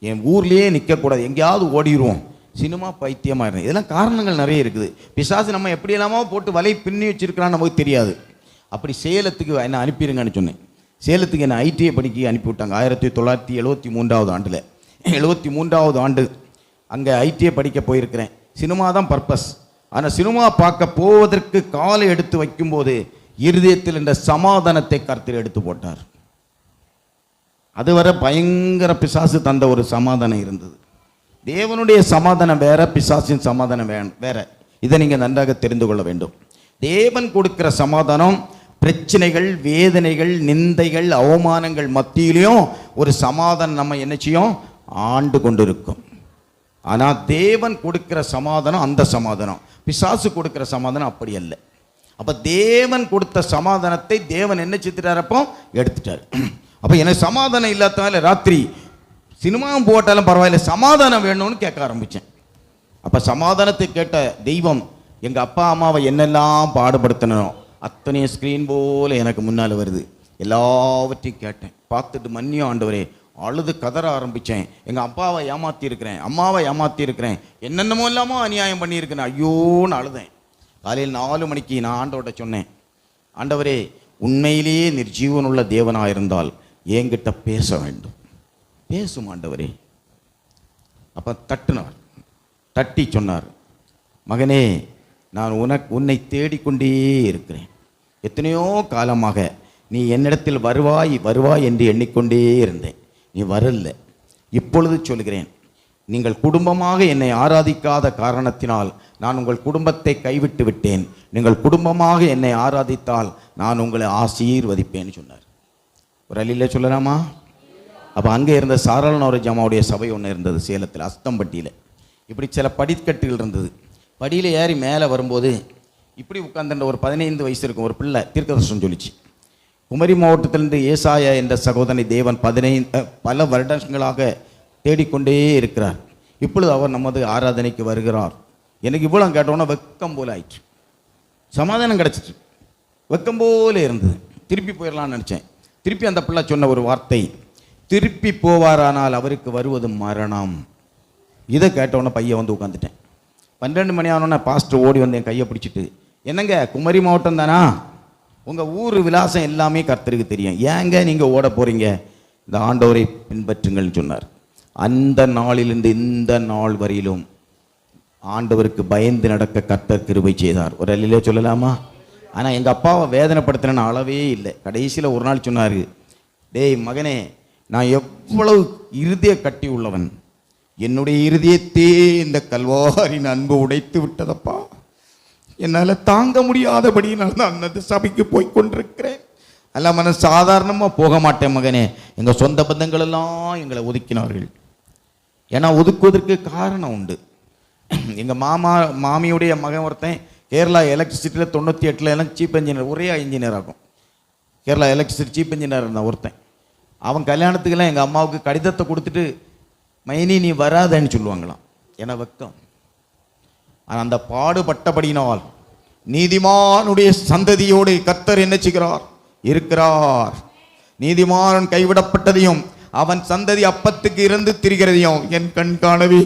என் ஊர்லேயே நிற்கக்கூடாது, எங்கேயாவது ஓடிடுவோம், சினிமா பைத்தியமாக இருந்தது. இதெல்லாம் காரணங்கள் நிறைய இருக்குது. பிசாசு நம்ம எப்படி எல்லாமோ போட்டு வலை பின்னி வச்சிருக்கிறான்னு நமக்கு தெரியாது. அப்படி சேலத்துக்கு என்னை அனுப்பிடுங்கன்னு சொன்னேன். சேலத்துக்கு என்னை ஐடிஐ படிக்க அனுப்பிவிட்டாங்க 1973 ஆண்டில். 73வது ஆண்டு அங்கே ஐடிஐ படிக்க போயிருக்கிறேன். சினிமா தான் பர்பஸ். ஆனால் சினிமா பார்க்க போவதற்கு காலை எடுத்து வைக்கும்போது இருதயத்தில் என்ற சமாதானத்தை கர்த்தர் எடுத்து போட்டார். அதுவரை பயங்கர பிசாசு தந்த ஒரு சமாதானம் இருந்தது. தேவனுடைய சமாதானம் வேற, பிசாசின் சமாதானம் வேற. இதை நீங்கள் நன்றாக தெரிந்து கொள்ள வேண்டும். தேவன் கொடுக்கிற சமாதானம் பிரச்சனைகள், வேதனைகள், நிந்தைகள், அவமானங்கள் மத்தியிலையும் ஒரு சமாதானம் நம்ம என்ன செய்யும், ஆண்டு கொண்டு இருக்கும். ஆனால் தேவன் கொடுக்கிற சமாதானம் அந்த சமாதானம், பிசாசு கொடுக்கிற சமாதானம் அப்படி அல்ல. அப்போ தேவன் கொடுத்த சமாதானத்தை தேவன் என்ன செய்துட்டார், அப்போ எடுத்துட்டார். அப்போ எனக்கு சமாதானம் இல்லாதனால ராத்திரி சினிமாவும் போட்டாலும் பரவாயில்ல, சமாதானம் வேணும்னு கேட்க ஆரம்பித்தேன். அப்போ சமாதானத்தை கேட்ட தெய்வம் எங்கள் அப்பா அம்மாவை என்னெல்லாம் பாடுபடுத்தினோ அத்தனையும் ஸ்க்ரீன் போல் எனக்கு முன்னால் வருது. எல்லாவற்றையும் கேட்டேன், பார்த்துட்டு மன்னியும் ஆண்டவரே, அழுது கதற ஆரம்பித்தேன். எங்கள் அப்பாவை ஏமாற்றிருக்கிறேன், அம்மாவை ஏமாற்றிருக்கிறேன், என்னென்னமோ இல்லாமல் அநியாயம் பண்ணியிருக்கிறேன், ஐயோன்னு அழுதேன். காலையில் 4 மணிக்கு நான் ஆண்டவர்கிட்ட சொன்னேன், ஆண்டவரே உண்மையிலேயே நீர் ஜீவனுள்ள தேவனாக இருந்தால் என்கிட்ட பேச வேண்டும், பேசும் ஆண்டவரே. அப்போ தட்டினார், தட்டி சொன்னார், மகனே நான் உன்னை தேடிக்கொண்டே இருக்கிறேன். எத்தனையோ காலமாக நீ என்னிடத்தில் வருவாய் வருவாய் என்று எண்ணிக்கொண்டே இருந்தேன், நீ வரல. இப்பொழுது சொல்கிறேன், நீங்கள் குடும்பமாக என்னை ஆராதிக்காத காரணத்தினால் நான் உங்கள் குடும்பத்தை கைவிட்டு விட்டேன். நீங்கள் குடும்பமாக என்னை ஆராதித்தால் நான் உங்களை ஆசீர்வதிப்பேன்னு சொன்னார். ஒரு அலியில் சொல்லலாமா? அப்போ அங்கே இருந்த சாரலனோர ஜமாவுடைய சபை ஒன்று இருந்தது சேலத்தில், அஸ்தம்பட்டியில். இப்படி சில படிக்கட்டுகள் இருந்தது. படியில் ஏறி மேலே வரும்போது இப்படி உட்கார்ந்துட்ட ஒரு 15 வயசு இருக்கும் ஒரு பிள்ளை தீர்க்கதரிசனம் சொல்லிச்சு. குமரி மாவட்டத்திலிருந்து ஏசாயா என்ற சகோதரனை தேவன் பல வருடங்களாக தேடிக்கொண்டே இருக்கிறார். இப்பொழுது அவர் நமது ஆராதனைக்கு வருகிறார். எனக்கு இவ்வளோ கேட்டோன்னா வெக்கம் போல ஆயிடுச்சு, சமாதானம் கிடச்சிச்சு, வெக்கம் போல இருந்தது. திருப்பி போயிடலான்னு நினச்சேன். திருப்பி அந்த பிள்ளை சொன்ன ஒரு வார்த்தை, திருப்பி போவாரானால் அவருக்கு வருவது மரணம். இதை கேட்டவுடனே பையன் வந்து உட்காந்துட்டேன். 12 மணி ஆனோடனே பாஸ்டர் ஓடி வந்து என் கையை பிடிச்சிட்டு, என்னங்க குமரி மாவட்டம் தானா, உங்கள் ஊர் விலாசம் எல்லாமே கர்த்தருக்கு தெரியும், ஏங்க நீங்கள் ஓட போகிறீங்க, இந்த ஆண்டவரை பின்பற்றுங்கள்னு சொன்னார். அந்த நாளிலிருந்து இந்த நாள் வரையிலும் ஆண்டவருக்கு பயந்து நடக்க கர்த்தர் கிருபை செய்தார். ஒரு அல்லையிலே சொல்லலாமா? ஆனால் எங்கள் அப்பாவை வேதனைப்படுத்தின அளவே இல்லை. கடைசியில் ஒரு நாள் சொன்னார், டேய் மகனே, நான் எவ்வளவு இருதய கட்டி உள்ளவன், என்னுடைய இருதயத்தே இந்த கல்வாரின் அன்பு உடைத்து விட்டதப்பா, என்னால் தாங்க முடியாதபடி நான் அந்த சபைக்கு போய் கொண்டிருக்கிறேன். எல்லாம் நான் சாதாரணமாக போக மாட்டேன் மகனே. எங்கள் சொந்த பந்தங்கள் எல்லாம் எங்களை ஒதுக்கினார்கள். ஏன்னா ஒதுக்குவதற்கு காரணம் உண்டு. எங்கள் மாமியுடைய மகன் ஒருத்தன் கேரளா எலக்ட்ரிசிட்டியில் 98 எல்லாம் சீப் இன்ஜினியர், ஒரே இன்ஜினியர் ஆகும். கேரளா எலக்ட்ரிசிட்டி சீப் இன்ஜினியர் இருந்தான் ஒருத்தன். அவன் கல்யாணத்துக்கெல்லாம் எங்கள் அம்மாவுக்கு கடிதத்தை கொடுத்துட்டு, மைனி நீ வராதன்னு சொல்லுவாங்களாம், ஏன்னா வெக்கம். ஆனால் அந்த பாடுபட்டபடியினால் நீதிமானுடைய சந்ததியோடு கர்த்தர் என்ன செய்கிறார், இருக்கிறார். நீதிமான் கைவிடப்பட்டதையும் அவன் சந்ததி அப்பத்துக்கு இறந்து திரிகிறதையும் என் கண் காணவே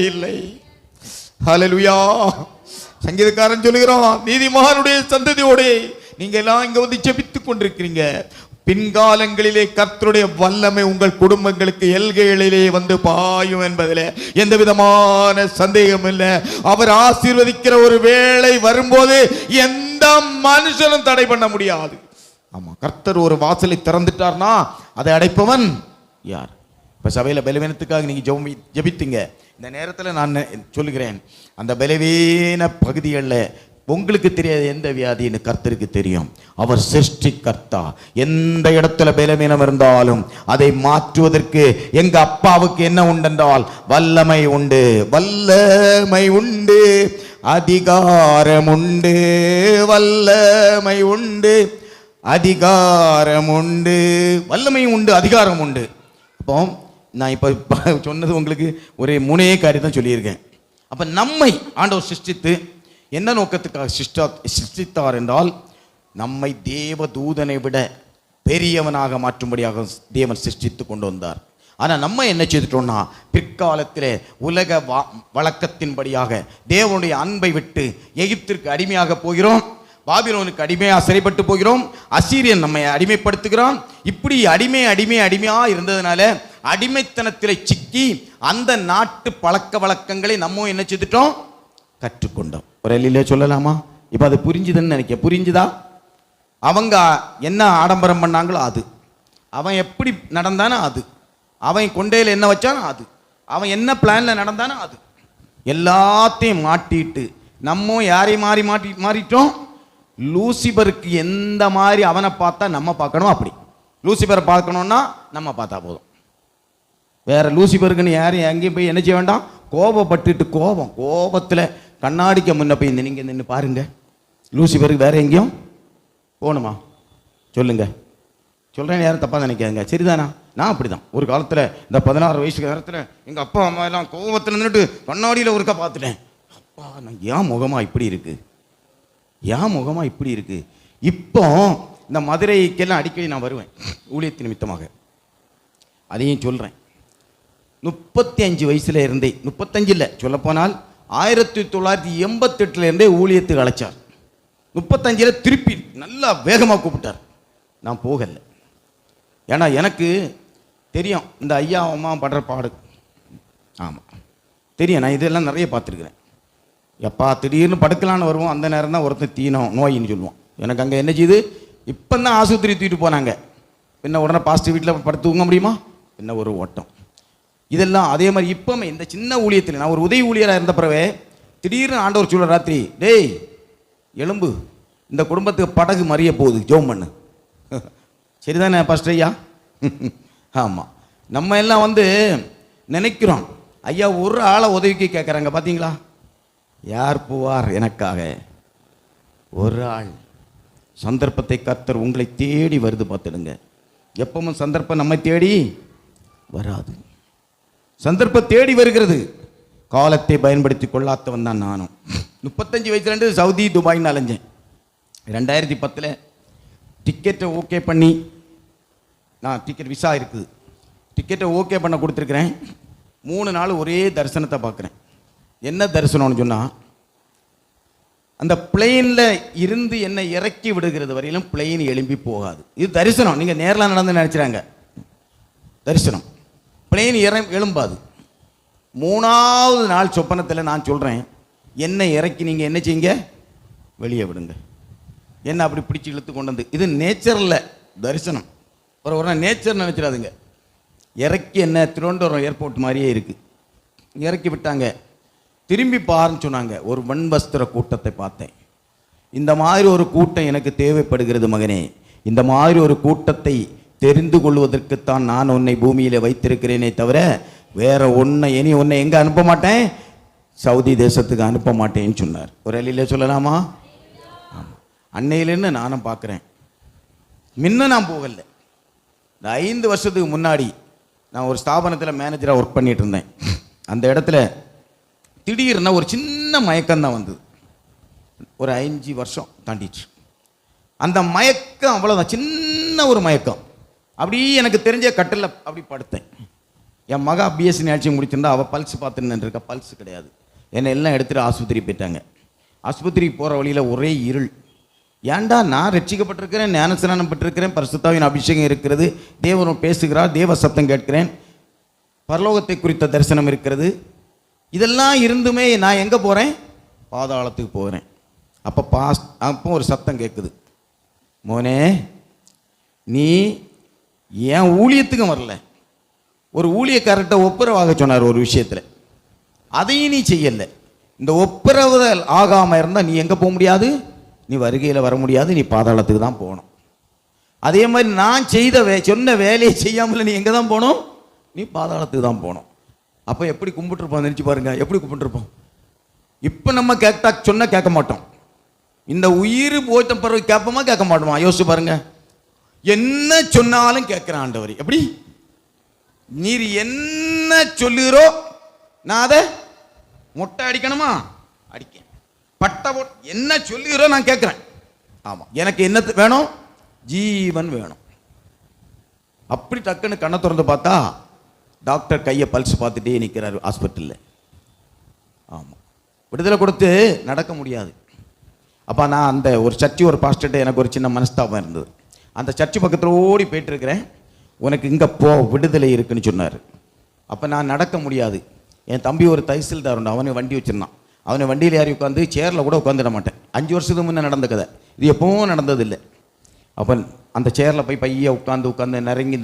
இல்லை. ஹல்லேலூயா. சங்கீதக்காரன் சொல்லுகிறான், நீதிமானுடைய சந்ததியோடு நீங்க எல்லாம் இங்க வந்து ஜெபித்துக் கொண்டிருக்கிறீங்க. பின்காலங்களிலே கர்த்தருடைய வல்லமை உங்கள் குடும்பங்களுக்கு எல்கைகளிலே வந்து பாயும் என்பதில் எந்த விதமான சந்தேகம் இல்லை. அவர் ஆசீர்வதிக்கிற ஒரு வேளை வரும்போது எந்த மனுஷனும் தடை பண்ண முடியாது. ஆமா, கர்த்தர் ஒரு வாசலை திறந்துட்டார்னா அதை அடைப்பவன் யார்? இப்ப சபையில பலவீனத்துக்காக நீங்க ஜெபித்தீங்க. இந்த நேரத்தில் நான் சொல்லுகிறேன், அந்த பலவீன பகுதிகளில் உங்களுக்கு தெரியாது எந்த வியாதின்னு கர்த்தருக்கு தெரியும். அவர் சிருஷ்டிகர்த்தா. எந்த இடத்துல பலவீனம் இருந்தாலும் அதை மாற்றுவதற்கு எங்க அப்பாவுக்கு என்ன உண்டென்றால் வல்லமை உண்டு, வல்லமை உண்டு, அதிகாரம் உண்டு, வல்லமை உண்டு, அதிகாரம் உண்டு, வல்லமை உண்டு, அதிகாரம் உண்டு. அப்போ நான் இப்போ சொன்னது உங்களுக்கு ஒரு 3 காரியம் தான் சொல்லியிருக்கேன். அப்போ நம்மை ஆண்டவர் சிருஷ்டித்து என்ன நோக்கத்துக்காக சிருஷ்டித்தார் என்றால், நம்மை தேவ தூதனை விட பெரியவனாக மாற்றும்படியாக தேவன் சிருஷ்டித்து கொண்டு வந்தார். ஆனால் நம்ம என்ன செய்துட்டோம்னா, பிற்காலத்தில் உலக வழக்கத்தின்படியாக தேவனுடைய அன்பை விட்டு எகிப்திற்கு அடிமையாக போகிறோம், பாபிலோனுக்கு அடிமையாக சிறைப்பட்டு போகிறோம், அசீரியன் நம்மை அடிமைப்படுத்துகிறான். இப்படி அடிமையாக இருந்ததுனால அடிமைத்தனத்தில் சிக்கி அந்த நாட்டு பழக்க வழக்கங்களை நம்ம என்ன செய்துட்டோம், கற்றுக்கொண்டோம். ஒரு எல்லையிலே சொல்லலாமா? இப்போ அது புரிஞ்சுதுன்னு நினைக்க. புரிஞ்சுதா? அவங்க என்ன ஆடம்பரம் பண்ணாங்களோ அது, அவன் எப்படி நடந்தானோ அது, அவன் கொண்டையில் என்ன வச்சானோ அது, அவன் என்ன பிளான்ல நடந்தானோ அது, எல்லாத்தையும் மாட்டிட்டு நம்ம யாரையும் மாறிட்டோம். லூசிபருக்கு எந்த மாதிரி அவனை பார்த்தா நம்ம பார்க்கணும், அப்படி லூசிபரை பார்க்கணும்னா நம்ம பார்த்தா போதும். வேற லூசிபருக்குன்னு யாரும் எங்கேயும் போய் என்ன செய்ய வேண்டாம், கோபப்பட்டுட்டு கோபத்தில் கண்ணாடிக்க முன்ன போய் நீங்கள் நின்று பாருங்க. லூசிபருக்கு வேற எங்கேயும் போகணுமா? சொல்லுங்க, சொல்கிறேன்னு யாரும் தப்பாக நினைக்காதுங்க, சரிதானா? நான் அப்படி தான் ஒரு காலத்தில் இந்த 16 வயசு நேரத்தில் எங்கள் அப்பா அம்மா எல்லாம் கோபத்தில் நின்றுட்டு கண்ணாடியில் ஒருக்கா பார்த்துட்டேன். அப்பா நான் ஏன் முகமா இப்படி இருக்கு, ஏன் முகமா இப்படி இருக்கு. இப்போ இந்த மதுரைக்கெல்லாம் அடிக்கடி நான் வருவேன் ஊழியத்தின் நிமித்தமாக. அதையும் சொல்கிறேன். 35 வயசுல இருந்தே, 35 இல்லை சொல்லப்போனால் 1988 இருந்தே ஊழியத்துக்கு அழைச்சார். 35 திருப்பி நல்லா வேகமாக கூப்பிட்டார். நான் போகலை. ஏன்னா எனக்கு தெரியும் இந்த ஐயா அம்மா படுற பாடு. ஆமாம் தெரியும், நான் இதெல்லாம் நிறைய பார்த்துருக்குறேன். எப்பா திடீர்னு படுக்கலான்னு வருவோம், அந்த நேரம் தான் ஒருத்தன் தீனம் நோயின்னு சொல்லுவோம். எனக்கு அங்கே என்ன செய்யுது, இப்போ தான் ஆஸ்பத்திரி தூக்கிட்டு போனாங்க, பின்ன உடனே பாஸ்டர் வீட்டில் படுத்து தூங்க முடியுமா, பின்ன ஒரு ஓட்டம். இதெல்லாம் அதே மாதிரி இப்போமே இந்த சின்ன ஊழியத்தில் நான் ஒரு உதவி ஊழியராக இருந்த பிறவே திடீர்னு ஆண்டவர் சொல்ல ராத்திரி, டேய் எலும்பு இந்த குடும்பத்துக்கு படகு மறிய போகுது, ஜோம் பண்ணு. சரிதானே பாஸ்டர் ஐயா? ஆமாம், நம்ம எல்லாம் நினைக்கிறோம் ஐயா ஒரு ஆளை உதவிக்கு கேட்குறாங்க பார்த்தீங்களா, யார் போவார் எனக்காக, ஒரு ஆள். சந்தர்ப்பத்தை கர்த்தர் உங்களை தேடி வருது பார்த்துடுங்க. எப்பவும் சந்தர்ப்பம் நம்மை தேடி வராது, சந்தர்ப்பம் தேடி வருகிறது. காலத்தை பயன்படுத்தி கொள்ளாதவன் தான் நானும். 35 வயசுலேருந்து சவுதி துபாய்னு அலைஞ்சேன். 2010 டிக்கெட்டை ஓகே பண்ணி, நான் டிக்கெட் விசா இருக்குது, டிக்கெட்டை ஓகே பண்ண கொடுத்துருக்குறேன். 3 நாள் ஒரே தரிசனத்தை பார்க்குறேன். என்ன தரிசனம்னு சொன்னால், அந்த பிளெயினில் இருந்து என்னை இறக்கி விடுகிறது வரையிலும் பிளெயின் எழும்பி போகாது. இது தரிசனம், நீங்கள் நேரில் நடந்து நினச்சிறாங்க தரிசனம். பிளெயின் எழும்பாது. 3ஆவது நாள் சொப்பனத்தில் நான் சொல்கிறேன், என்னை இறக்கி நீங்கள் என்ன செய்யுங்க, வெளியே விடுங்க. என்ன அப்படி பிடிச்சி இழுத்து கொண்டு வந்து, இது நேச்சரில் தரிசனம். ஒரு நேச்சர் நினச்சிடாதுங்க. இறக்கி என்ன திருவனந்தபுரம் ஏர்போர்ட் மாதிரியே இருக்குது, இறக்கி விட்டாங்க. திரும்பி பாருன்னு சொன்னாங்க. ஒரு வன்வஸ்திர கூட்டத்தை பார்த்தேன். இந்த மாதிரி ஒரு கூட்டம் எனக்கு தேவைப்படுகிறது மகனே. இந்த மாதிரி ஒரு கூட்டத்தை தெரிந்து கொள்வதற்குத்தான் நான் உன்னை பூமியில் வைத்திருக்கிறேனே தவிர வேற ஒன்றை உன்னை எங்கே அனுப்ப மாட்டேன், சவுதி தேசத்துக்கு அனுப்ப மாட்டேன்னு சொன்னார். ஒரு அழியில சொல்லலாமா? அன்னையிலேருந்து நானும் பார்க்குறேன். முன்ன நான் போகலை. இந்த 5 வருஷத்துக்கு முன்னாடி நான் ஒரு ஸ்தாபனத்தில் மேனேஜராக ஒர்க் பண்ணிட்டு இருந்தேன். அந்த இடத்துல திடீர்னு ஒரு சின்ன மயக்கம் தான் வந்தது. ஒரு 5 வருஷம் தாண்டிச்சு. அந்த மயக்கம் அவ்வளோதான், சின்ன ஒரு மயக்கம். அப்படி எனக்கு தெரிஞ்ச கட்டில் அப்படி படுத்தேன். என் மகா பிஎஸ்சி நிகழ்ச்சி முடிச்சிருந்தா அவள் பல்ஸ் பார்த்துன்னு இருக்கா, பல்ஸ் கிடையாது. என்னை எல்லாம் எடுத்துகிட்டு ஆஸ்பத்திரி போயிட்டாங்க. ஆஸ்பத்திரிக்கு போகிற வழியில் ஒரே இருள். ஏன்டா நான் ரட்சிக்கப்பட்டிருக்கிறேன், ஞானஸ்நானம் பெற்றிருக்கிறேன், பரிசுத்தாவின் அபிஷேகம் இருக்கிறது, தேவன் பேசுகிறார், தேவ சத்தம் கேட்கிறேன், பரலோகத்தை குறித்த தரிசனம் இருக்கிறது, இதெல்லாம் இருந்துமே நான் எங்கே போகிறேன், பாதாளத்துக்கு போகிறேன். அப்போ ஒரு சத்தம் கேட்குது, மோனே நீ ஏன் ஊழியத்துக்கும் வரல. ஒரு ஊழியக்காரர்கிட்ட ஒப்புரவாக சொன்னார் ஒரு விஷயத்தில், அதையும் நீ செய்யலை. இந்த ஒப்புரவுதல் ஆகாமல் இருந்தால் நீ எங்கே போக முடியாது, நீ வருகையில் வர முடியாது, நீ பாதாளத்துக்கு தான் போகணும். அதே மாதிரி நான் சொன்ன வேலையை செய்யாமல் நீ எங்கே தான் போகணும், நீ பாதாளத்துக்கு தான் போகணும். அப்போ எப்படி கும்பிட்டுருப்போம் நினச்சி பாருங்க, எப்படி கும்பிட்டுருப்போம். இப்போ நம்ம சொன்ன கேட்க மாட்டோம். இந்த உயிர் போய்த்த பிறகு கேட்போமா கேட்க மாட்டோமா, யோசிச்சு பாருங்க. என்ன சொன்னாலும் கேட்குறேன் ஆண்டவர். எப்படி நீர் என்ன சொல்லுகிறோ நான் அதை மொட்டை அடிக்கணுமா, அடிக்க பட்ட என்ன சொல்லுகிறோ நான் கேட்குறேன். ஆமாம், எனக்கு என்ன வேணும், ஜீவன் வேணும். அப்படி டக்குன்னு கண்ணை திறந்து பார்த்தா டாக்டர் கையை பல்ஸ் பார்த்துட்டே நிற்கிறார் ஹாஸ்பிட்டலில். ஆமாம், விடுதலை கொடுத்து நடக்க முடியாது. அப்போ நான் அந்த ஒரு சர்ச்சு ஒரு பாஸ்டர்கிட்ட எனக்கு ஒரு சின்ன மனஸ்தாபம் இருந்தது. அந்த சர்ச்சு பக்கத்தில் ஓடி போயிட்டுருக்கிறேன். உனக்கு இங்கே போ, விடுதலை இருக்குன்னு சொன்னார். அப்போ நான் நடக்க முடியாது. என் தம்பி ஒரு தைசில்தார் உண்டு, அவனை வண்டி வச்சுருந்தான். அவனை வண்டியில் ஏறி உட்காந்து சேரில் கூட உட்காந்துட மாட்டேன். 5 வருஷத்துக்கு முன்னே நடந்த கதை இது, எப்பவும் நடந்ததில்லை. அப்போ அந்த சேரில் போய் பைய உட்காந்து நரங்கி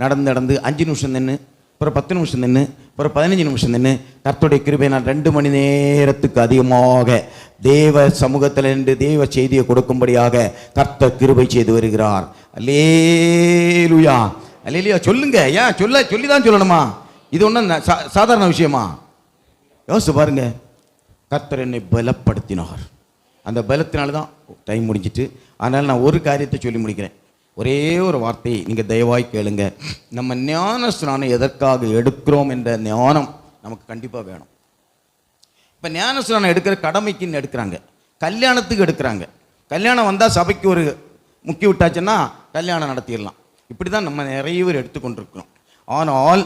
நடந்து 5 நிமிஷம் நின்று, அப்புறம் 10 நிமிஷம் நின்று, அப்புறம் 15 நிமிஷம் நின்று, கர்த்தருடைய கிருபை நான் 2 மணி நேரத்துக்கு அதிகமாக தேவ சமூகத்தில் நின்று தேவ செய்தியை கொடுக்கும்படியாக கர்த்தர் கிருபை செய்து வருகிறார். அல்லேலூயா, அல்லேலூயா. சொல்லுங்க, ஏன் சொல்லி தான் சொல்லணுமா? இது ஒன்றும் சாதாரண விஷயமா? யோசிச்சு பாருங்க. கர்த்தர் என்னை பலப்படுத்தினார். அந்த பலத்தினால தான் டைம் முடிஞ்சிட்டு. அதனால் நான் ஒரு காரியத்தை சொல்லி முடிக்கிறேன். ஒரே ஒரு வார்த்தையை நீங்கள் தயவாய் கேளுங்க. நம்ம ஞான ஸ்நானம் எதற்காக எடுக்கிறோம் என்ற ஞானம் நமக்கு கண்டிப்பாக வேணும். இப்போ ஞானஸ்நானம் எடுக்கிற கடமைக்குன்னு எடுக்கிறாங்க, கல்யாணத்துக்கு எடுக்கிறாங்க. கல்யாணம் வந்தால் சபைக்கு ஒரு முக்கிய விட்டாச்சுன்னா கல்யாணம் நடத்திடலாம். இப்படி தான் நம்ம நிறைய பேர் எடுத்துக்கொண்டிருக்கிறோம். ஆனால்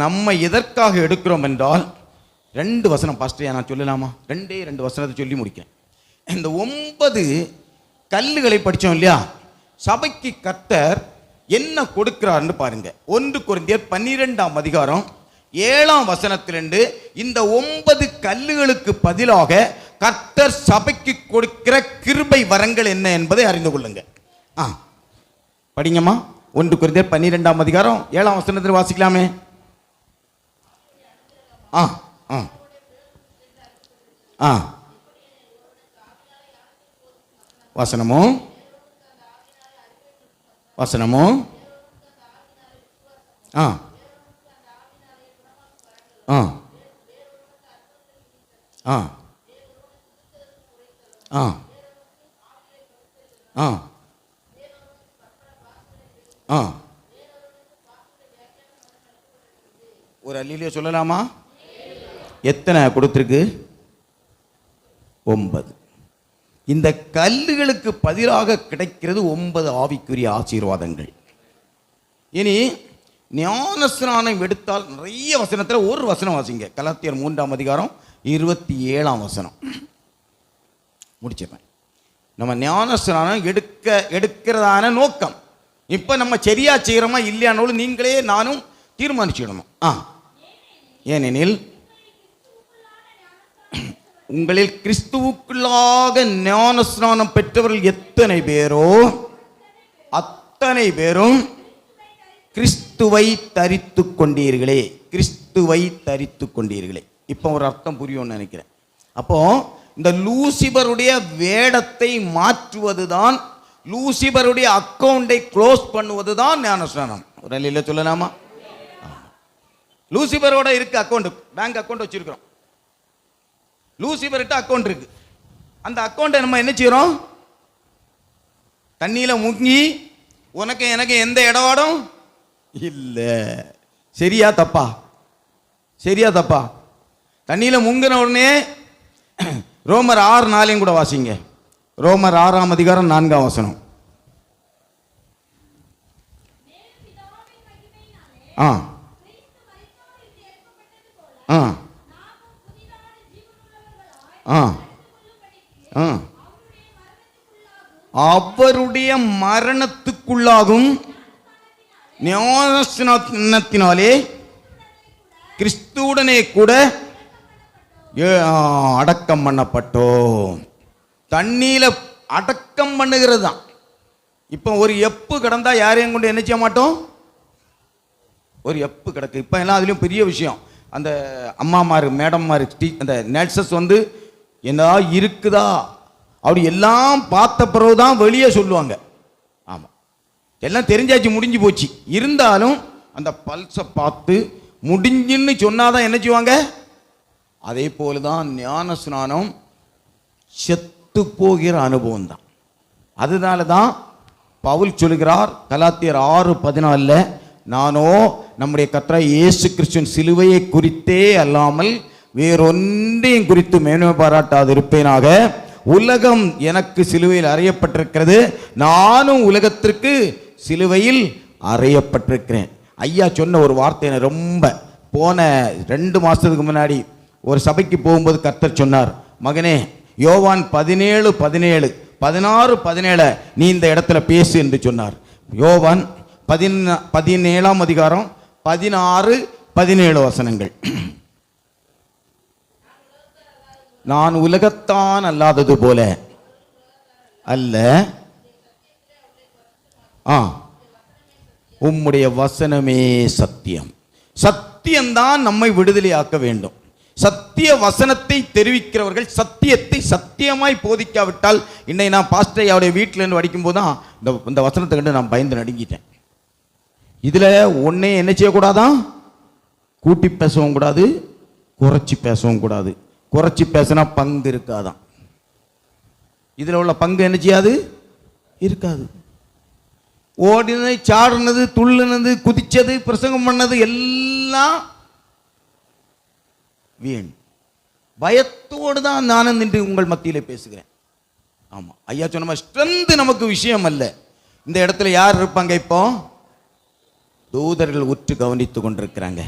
நம்ம எதற்காக எடுக்கிறோம் என்றால் 2 வசனம் பாஸ்டர் நான் சொல்லலாமா? 2 வசனத்தை சொல்லி முடிக்கிறேன். இந்த 9 கல்லுகளை படித்தோம் இல்லையா, சபைக்கு கர்த்தர் என்ன கொடுக்கிறார்னு பாருங்க. 1 கொரிந்தியர் 12ஆம் அதிகாரம் 7ஆம் வசனத்திலிருந்து இந்த 9 கல்லுகளுக்கு பதிலாக கர்த்தர் சபைக்கு கொடுக்கிற கிருபை வரங்கள் என்ன என்பதை அறிந்து கொள்ளுங்க. படிங்கம்மா. 1 கொரிந்தியர் 12ஆம் அதிகாரம் 7ஆம் வசனத்தில் வாசிக்கலாமே. வசனமோ வசனமோ ஆ ஆ ஆ ஆ ஆ ஆ ஒரு அல்லேலூயா சொல்லலாமா? எத்தனை கொடுத்துருக்கு? 9. இந்த கல்லுகளுக்கு பதிலாக கிடைக்கிறது 9 ஆவிக்குரிய ஆசீர்வாதங்கள். இனி ஞானஸ்நானம் எடுத்தால் நிறைய வசனத்தில் ஒரு வசனம் வாசிங்க. கலாத்தியர் 3ஆம் அதிகாரம் 27ஆம் வசனம் முடிச்சிருப்பேன். நம்ம ஞானஸ்நானம் எடுக்கிறதான நோக்கம் இப்போ நம்ம சரியா செய்கிறோமா இல்லையானோடு நீங்களே நானும் தீர்மானிச்சிடணும். ஏனெனில் உங்களில் கிறிஸ்துவுக்குள்ளாக ஞானஸ்நானம் பெற்றவர்கள் எத்தனை பேரோ அத்தனை பேரும் கிறிஸ்துவை தரித்து கொண்டீர்களே. கிறிஸ்துவை தரித்து கொண்டீர்களே. இப்போ ஒரு அர்த்தம் புரியும்னு நினைக்கிறேன். அப்போ இந்த லூசிபருடைய வேடத்தை மாற்றுவது தான், லூசிபருடைய அக்கௌண்டை க்ளோஸ் பண்ணுவது தான் ஞானஸ்நானம். ஒரு அல்லேலூயா சொல்லலாமா? லூசிபரோட இருக்கு அக்கௌண்ட், பேங்க் அக்கௌண்ட் வச்சிருக்கிறோம். லூசிபர்கிட்ட அக்கௌண்ட் இருக்கு. அந்த அக்கௌண்ட்டை நம்ம என்ன செய்யறோம்? தண்ணியில முங்கி உனக்கு எனக்கு எந்த இடவாடும் இல்லை. சரியா தப்பா? சரியா தப்பா? தண்ணியில முங்கின உடனே ரோமர் 6:4 கூட வாசிங்க. ரோமர் 6ஆம் அதிகாரம் 4ஆம் வசனம். ஆ ஆ அவருடைய மரணத்துக்குள்ளாகும் ஞானஸ்நானத்தினாலே கிறிஸ்துவுடனே கூட அடக்கம் பண்ணப்பட்டோம். தண்ணீல அடக்கம் பண்ணுகிறது தான். இப்போ ஒரு எப்பு கிடந்தா யாரையும் கொண்டு என்ன செய்ய மாட்டோம்? ஒரு எப்பு கிடக்கு. இப்போ எல்லாம் அதுலேயும் பெரிய விஷயம். அந்த அம்மாமாரு மேடம்மாரு அந்த நர்சஸ் வந்து என்ன இருக்குதா அப்படி எல்லாம் பார்த்த பிறகு தான் வெளியே சொல்லுவாங்க. ஆமாம், எல்லாம் தெரிஞ்சாச்சு, முடிஞ்சு போச்சு. இருந்தாலும் அந்த பல்ஸை பார்த்து முடிஞ்சுன்னு சொன்னாதான் என்ன செய்வாங்க? அதே போல தான் ஞானஸ்நானம் செத்து போகிற அனுபவம் தான். அதனால தான் பவுல் சொல்கிறார் கலாத்தியர் 6:14, நானோ நம்முடைய கர்த்தராகிய இயேசு கிறிஸ்துவின் சிலுவையை குறித்தே அல்லாமல் வேறொன்றையும் குறித்து மேன்மை பாராட்டாது இருப்பேனாக. உலகம் எனக்கு சிலுவையில் அறையப்பட்டிருக்கிறது, நானும் உலகத்திற்கு சிலுவையில் அறையப்பட்டிருக்கிறேன். ஐயா சொன்ன ஒரு வார்த்தை ரொம்ப போன 2 மாதத்துக்கு முன்னாடி ஒரு சபைக்கு போகும்போது கர்த்தர் சொன்னார், மகனே யோவான் 17:17 16:17 நீ இந்த இடத்துல பேசு என்று சொன்னார். யோவான் 17ஆம் அதிகாரம் 16-17 வசனங்கள். நான் உலகத்தான் அல்லாதது போல அல்ல, உம்முடைய வசனமே சத்தியம். சத்தியம்தான் நம்மை விடுதலையாக்க வேண்டும். சத்திய வசனத்தை தெரிவிக்கிறவர்கள் சத்தியத்தை சத்தியமாய் போதிக்காவிட்டால், இன்னைக்கு நான் பாஸ்டர் அவருடைய வீட்டில் இருந்து படிக்கும்போது தான் இந்த வசனத்தை கண்டு நான் பயந்து நடுங்கிட்டேன். இதில் ஒன்னே என்ன செய்யக்கூடாதான்? கூட்டி பேசவும் கூடாது, குறைச்சி பேசவும் கூடாது. குறைச்சி பேசினா பங்கு இருக்காதான். இதில் உள்ள பங்கு என்ன செய்யாது? இருக்காது. ஓடினது, சாடினது, துள்ளுனது, குதிச்சது, பிரசங்கம் பண்ணது எல்லாம் வீண். பயத்தோடு தான் நானும் நின்று உங்கள் மத்தியில் பேசுகிறேன். ஆமாம், ஐயா சொன்ன மாதிரி ஸ்ட்ரென்த் நமக்கு விஷயம் அல்ல. இந்த இடத்துல யார் இருப்பாங்க? இப்போ தூதர்கள் உற்று கவனித்து கொண்டிருக்கிறாங்க.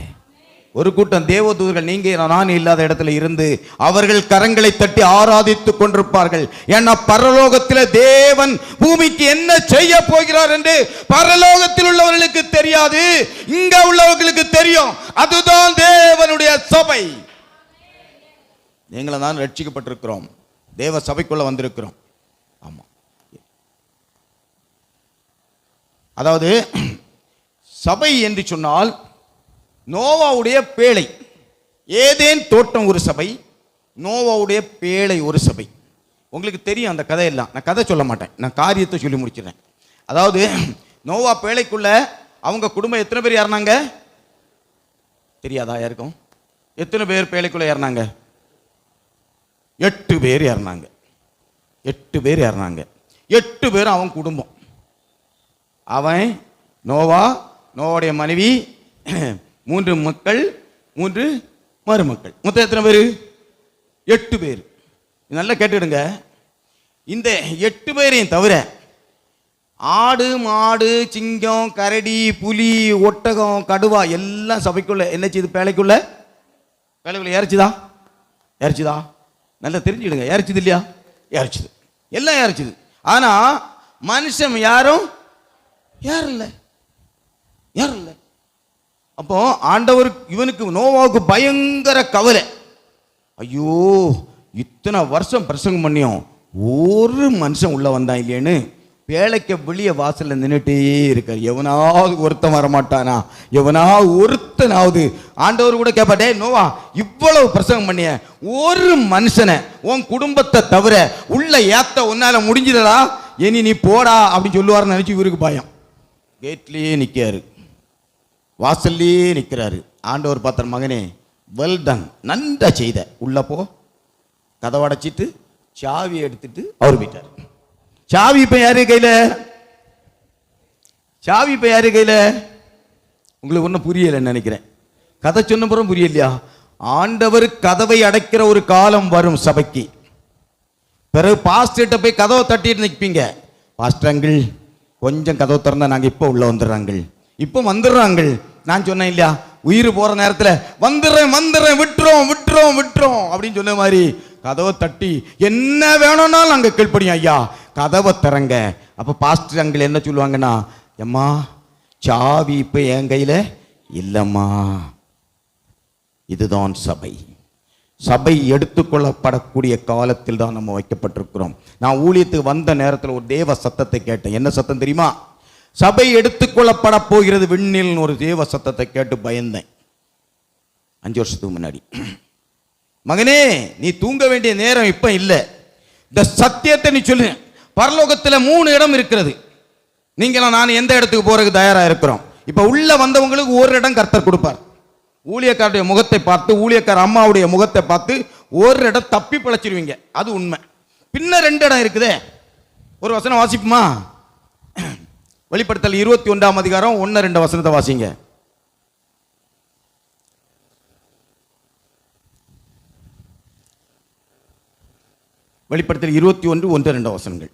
ஒரு கூட்டம் தேவ தூதர்கள் நீங்க நான் இல்லாத இடத்துல இருந்து அவர்கள் கரங்களை தட்டி ஆராதித்துக் கொண்டிருப்பார்கள். ஏன்னா பரலோகத்தில் தேவன் பூமிக்கு என்ன செய்ய போகிறார் என்று பரலோகத்தில் உள்ளவர்களுக்கு தெரியாது, இங்க உள்ளவர்களுக்கு தெரியும். அதுதான் தேவனுடைய சபை. நீங்கள தான் ரட்சிக்கப்பட்டிருக்கிறோம், தேவ சபைக்குள்ள வந்திருக்கிறோம். ஆமா, அதாவது சபை என்று சொன்னால் நோவாவுடைய பேழை, ஏதேன் தோட்டம் ஒரு சபை, நோவாவுடைய பேழை ஒரு சபை. உங்களுக்கு தெரியும் அந்த கதையெல்லாம், நான் கதை சொல்ல மாட்டேன், நான் காரியத்தை சொல்லி முடிச்சிடறேன். அதாவது நோவா பேழைக்குள்ள அவங்க குடும்பம் எத்தனை பேர் ஏறினாங்க தெரியாதா யாருக்கும்? எத்தனை பேர் பேழைக்குள்ள ஏறினாங்க? 8 பேர் ஏறினாங்க. 8 பேர் ஏறினாங்க. 8 பேர் அவன் குடும்பம். அவன் நோவா, நோவாவுடைய மனைவி, 3 மக்கள், 3 மருமக்கள், மொத்தம் எத்தனை பேர்? 8 பேர். நல்லா கேட்டுடுங்க. இந்த 8 பேரையும் தவிர ஆடு, மாடு, சிங்கம், கரடி, புலி, ஒட்டகம், கடுவா எல்லாம் சபைக்குள்ள என்ன செய்யுது? பேழைக்குள்ள ஏறிச்சுதா? ஏறிச்சுதா? நல்லா தெரிஞ்சுடுங்க. ஏறிச்சுது இல்லையா? ஏறிச்சுது, எல்லாம் ஏறிச்சுது. ஆனா மனுஷன் யாரும் யாரும் இல்லை. அப்போ ஆண்டவர் இவனுக்கு நோவாவுக்கு பயங்கர கவலை. ஐயோ, இத்தனை வருஷம் பிரசங்கம் பண்ணியும் ஒரு மனுஷன் உள்ள வந்தான் இல்லையேன்னு பேழைக்க வெளிய வாசல்ல நின்றுட்டே இருக்கார். எவனாவது ஒருத்தன் வரமாட்டானா? எவனாவது ஒருத்தனாவது? ஆண்டவர் கூட கேட்பாட்டே, நோவா இவ்வளவு பிரசங்கம் பண்ணிய ஒரு மனுஷனை உன் குடும்பத்தை தவிர உள்ள ஏத்த உன்னால முடிஞ்சதா? இனி நீ போடா அப்படின்னு சொல்லுவாருன்னு நினைச்சு இவருக்கு பயம். கேட்லயே நிற்காரு, வாசல்லையே நிற்கிறாரு. ஆண்டவர் பார்த்தார், மகனே வெல் டன், நன்றா செய்த, உள்ள போ. கதவை அடைச்சிட்டு சாவி எடுத்துட்டு அவர் போயிட்டார். சாவி இப்ப யாரு கையில? சாவி இப்ப யாரு கையில? உங்களுக்கு ஒன்றும் புரியலைன்னு நினைக்கிறேன். கதை சொன்ன பிறகு புரியலையா? ஆண்டவர் கதவை அடைக்கிற ஒரு காலம் வரும் சபைக்கு. பிறகு பாஸ்டர்கிட்ட போய் கதவை தட்டிட்டு நிற்பீங்க. பாஸ்டர் அங்கிள் கொஞ்சம் கதவை திறந்தா நாங்கள் இப்போ உள்ள வந்துடுறாங்க, இப்போ வந்துடுறாங்க. நான் சொன்னேன் இல்லையா, உயிர் போற நேரத்தில் வந்துடுறேன் விட்டுறோம் அப்படின்னு சொன்ன மாதிரி கதவை தட்டி என்ன வேணும்னாலும் நாங்கள் கீழ்ப்படியும் ஐயா, கதவை திறங்க. அப்போ பாஸ்டர் அங்கிள் என்ன சொல்லுவாங்கன்னா, எம்மா சாவி இப்போ என் கையில் இல்லைம்மா. இதுதான் சபை. சபை எடுத்துக்கொள்ளப்படக்கூடிய காலத்தில் தான் நம்ம வைக்கப்பட்டிருக்கிறோம். நான் ஊழியத்துக்கு வந்த நேரத்தில் ஒரு தேவ சத்தத்தை கேட்டேன். என்ன சத்தம் தெரியுமா? சபை எடுத்துக்கொள்ளப்பட போகிறது விண்ணில் ஒரு தேவ சத்தத்தை கேட்டு பயந்தேன். 5 வருஷத்துக்கு முன்னாடி. மகனே, நீ தூங்க வேண்டிய நேரம் இப்ப இல்லை, இந்த சத்தியத்தை நீ சொல்லு. பரலோகத்தில் 3 இடம் இருக்கிறது. நீங்களாம் நான் எந்த இடத்துக்கு போறதுக்கு தயாரா இருக்கிறோம்? இப்ப உள்ள வந்தவங்களுக்கு ஒரு இடம் கர்த்தர் கொடுப்பார். ஊழியக்காருடைய முகத்தை பார்த்து, ஊழியக்கார அம்மாவுடைய முகத்தை பார்த்து ஒரு இடம் தப்பி பிழைச்சிருவீங்க, அது உண்மை. பின்ன 2 இடம் இருக்குதே. ஒரு வசனம் வாசிப்புமா? வெளிப்படுத்தல் 21ஆம் அதிகாரம் 1-2 வசனத்தை வாசிங்க. வெளிப்படுத்தல் 21:1-2 வசனங்கள்.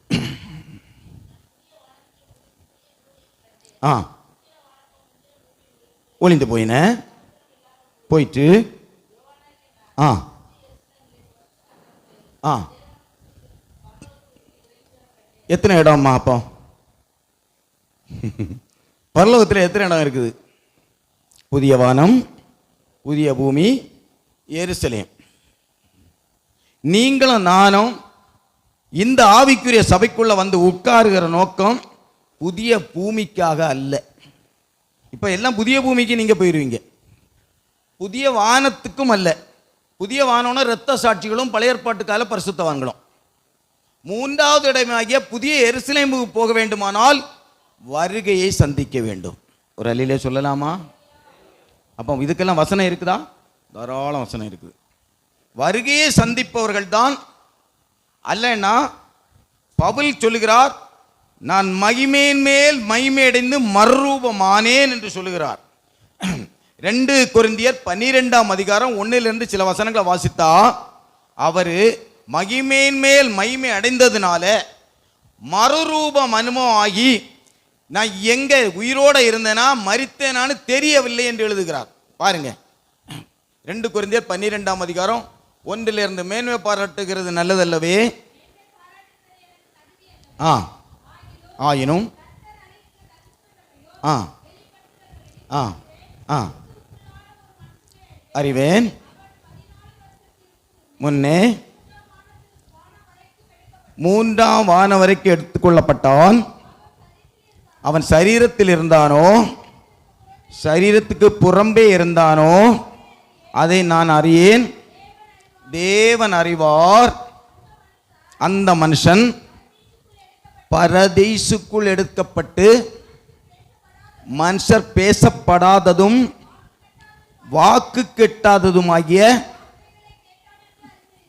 ஒளிந்து போயின போயிட்டு எத்தனை இடம்மா? அப்போ பரலோகத்தில் எத்தனை இடம் இருக்குது? புதிய வானம், புதிய பூமி, எருசலேம். நீங்களும் நானும் இந்த ஆவிக்குரிய சபைக்குள்ள வந்து உட்காருகிற நோக்கம் புதிய பூமிக்காக அல்ல. இப்ப எல்லாம் புதிய பூமிக்கு நீங்க போயிருவீங்க, புதிய வானத்துக்கும் அல்ல. புதிய வானம்னா இரத்த சாட்சிகளும் பழைய ஏற்பாட்டுக்கால பரிசுத்தவான்களும். 3வது இடமாகிய புதிய எருசலேமுக்கு போக வேண்டுமானால் வருகையை சந்திக்க வேண்டும். ஒரு அல்லிலே சொல்லலாமா? அப்போ இதுக்கெல்லாம் வசனம் இருக்குதா? தாராளம் வசனம் இருக்குது. வருகையை சந்திப்பவர்கள் தான். அல்லனா பவுல் சொல்லுகிறார், நான் மகிமையின் மேல் மகிமை அடைந்து மறுரூபமானேன் என்று சொல்லுகிறார். 2 கொரிந்தியர் 12ஆம் அதிகாரம் 1-2 சில வசனங்களை வாசித்தா, அவர் மகிமையின் மேல் மகிமை அடைந்ததுனால மறுரூபம் அனுபவம் ஆகி நான் எங்க உயிரோட இருந்தேனா மரித்தேனான்னு தெரியவில்லை என்று எழுதுகிறார். பாருங்க, 2 கொரிந்தியர் 12ஆம் அதிகாரம் 1 மேன்மை பாராட்டுகிறது நல்லதல்லவே. ஆயினும் அறிவேன் முன்னே 3ஆம் வானம் வரைக்கும் எடுத்துக்கொள்ளப்பட்டான். அவன் சரீரத்தில் இருந்தானோ சரீரத்துக்கு புறம்பே இருந்தானோ அதை நான் அறியேன், தேவன் அறிவார். அந்த மனுஷன் பரதீசுக்குள் எடுக்கப்பட்டு மனுஷர் பேசப்படாததும் வாக்கு கெட்டாததுமாகிய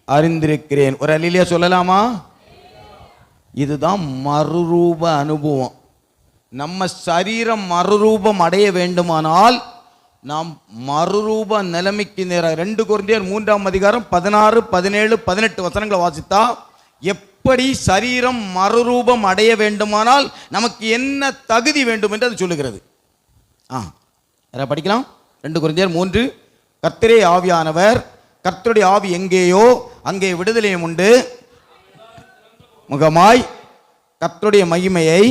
அறிந்திருக்கிறேன். ஒரு அல்லேலூயா சொல்லலாமா? இதுதான் மறுரூப அனுபவம். நம்ம சரீரம் மறுரூபம் அடைய வேண்டுமானால் நாம் மறுரூப நிலைமைக்கு நேராக 2 கொரிந்தியர் 3ஆம் அதிகாரம் 16, 17, 18 வசனங்களை வாசித்தா எப்படி சரீரம் மறுரூபம் அடைய வேண்டுமானால் நமக்கு என்ன தகுதி வேண்டும் என்று அது சொல்லுகிறது. படிக்கலாம். 2 கொரிந்தியர் 3. கர்த்தரே ஆவியானவர், கர்த்தருடைய ஆவி எங்கேயோ அங்கே விடுதலையும் உண்டு. முகமாய் கர்த்தருடைய மகிமையை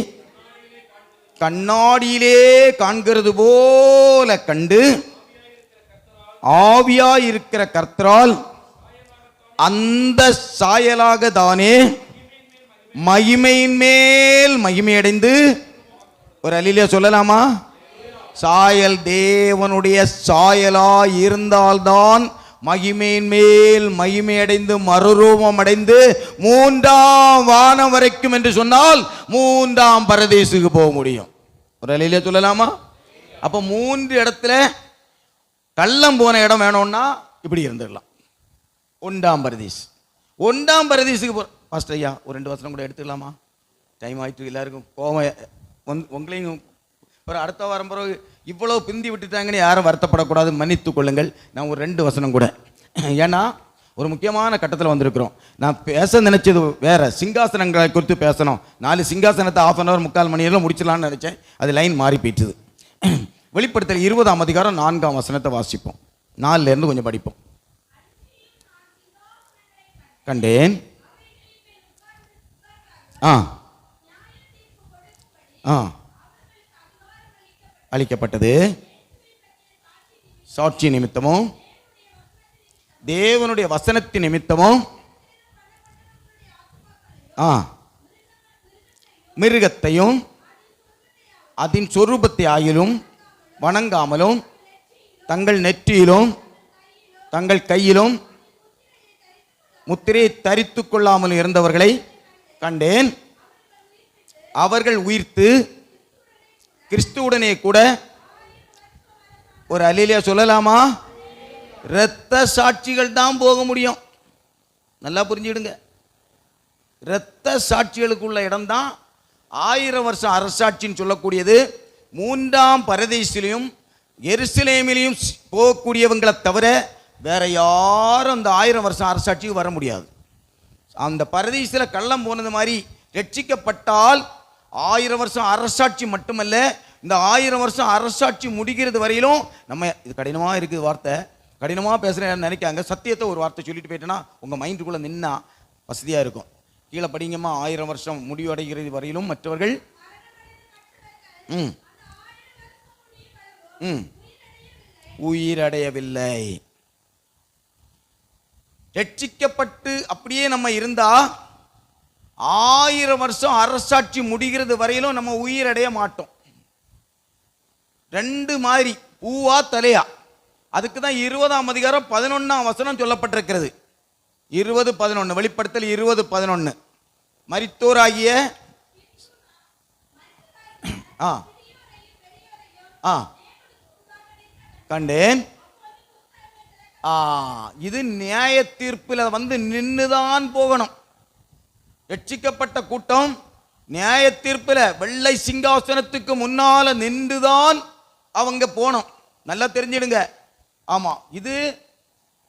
கண்ணாடியிலே காண்கிறது போல கண்டு ஆவியாய் இருக்கிற கர்த்தரால் அந்த சாயலாக தானே மகிமையின் மேல் மகிமையடைந்து, ஒரு அல்லேலூயா சொல்லலாமா? சாயல் தேவனுடைய சாயலாய் இருந்தால்தான் மகிமையின் மேல் மகிமையடைந்து மறுரூபம் அடைந்து 3ஆம் வானம் வரைக்கும் என்று சொன்னால் 3ஆம் பரதீசுக்கு போக முடியும். ஒரு அல்லேலூயா சொல்லலாமா? அப்ப 3 இடத்துல கள்ளம் போன இடம் வேணும்னா இப்படி இருந்துடலாம். 1ஆம் பரதீஸ். 1ஆம் பரதீசுக்கு பாஸ்டர் ஐயா ஒரு 2 வசனம் கூட எடுத்துக்கலாமா? டைம் ஆயிட்டு எல்லாருக்கும் கோபம் உங்களையும் அடுத்த வாரம் பிறகு இவ்வளவு பிந்தி விட்டுட்டாங்கன்னு யாரும் வருத்தப்படக்கூடாது, மன்னித்து கொள்ளுங்கள். நான் ஒரு 2 வசனம் கூட, ஏன்னா ஒரு முக்கியமான கட்டத்தில் வந்திருக்கிறோம். நான் பேச நினைச்சது வேற, சிங்காசனங்களை குறித்து பேசணும். 4 சிங்காசனத்தை 1/2 hour 3/4 மணி நேரம் முடிச்சலான்னு நினைச்சேன். அது லைன் மாறி போயிட்டுது. வெளிப்படுத்தல் 20ஆம் அதிகாரம் 4ஆம் வசனத்தை வாசிப்போம். 4 கொஞ்சம் படிப்போம். கண்டேன் அளிக்கப்பட்டது சாட்சி நிமித்தமும் தேவனுடைய வசனத்தின் நிமித்தமும் மிருகத்தையும் அதன் சொரூபத்தை ஆயிலும் வணங்காமலும் தங்கள் நெற்றியிலும் தங்கள் கையிலும் முத்திரையை தரித்து கொள்ளாமலும் இருந்தவர்களை கண்டேன். அவர்கள் உயிர்த்து கிறிஸ்துவுடனே கூட, ஒரு அல்லேலூயா சொல்லலாமா? இரத்த சாட்சிகள் தான் போக முடியும். நல்லா புரிஞ்சுடுங்க. இரத்த சாட்சிகளுக்குள்ள இடம்தான் 1000 வருஷம் அரசாட்சின்னு சொல்லக்கூடியது. 3ஆம் பரதீசிலையும் எருசலேமிலையும் போகக்கூடியவங்களை தவிர வேற யாரும் அந்த 1000 வருஷம் அரசாட்சிக்கு வர முடியாது. அந்த பரதீசில் கள்ளம் போனது மாதிரி ரட்சிக்கப்பட்டால் 1000 வருஷம் அரசாட்சி மட்டுமல்ல, இந்த 1000 வருஷம் அரசாட்சி முடிகிறது வரையிலும் நம்ம, இது கடினமாக இருக்குது வார்த்தை, கடினமாக பேசுகிறேன்னு நினைக்காங்க. சத்தியத்தை ஒரு வார்த்தை சொல்லிட்டு போயிட்டேன்னா உங்கள் மைண்டுக்குள்ளே நின்னா வசதியாக இருக்கும். கீழே படிங்கம்மா. 1000 வருஷம் முடிவடைகிறது வரையிலும் மற்றவர்கள் உயிரடையவில்லை. ரட்சிக்கப்பட்டு அப்படியே நம்ம இருந்தா 1000 வருஷம் அரசாட்சி முடிகிறது வரையிலும் நம்ம உயிரடைய மாட்டோம். 2 மாதிரி, பூவா தலையா. அதுக்கு தான் 20ஆம் அதிகாரம் 11ஆம் வசனம் சொல்லப்பட்டிருக்கிறது. 20:11 வெளிப்படுத்தல் 20:11. மரித்தோராகிய கண்டேன். இது நியாய தீர்ப்பில் நின்றுதான் போகணும். ரட்சிக்கப்பட்ட கூட்டம் நியாய தீர்ப்பில் வெள்ளை சிங்காசனத்துக்கு முன்னால நின்றுதான் அவங்க போனோம். நல்லா தெரிஞ்சிடுங்க. ஆமா, இது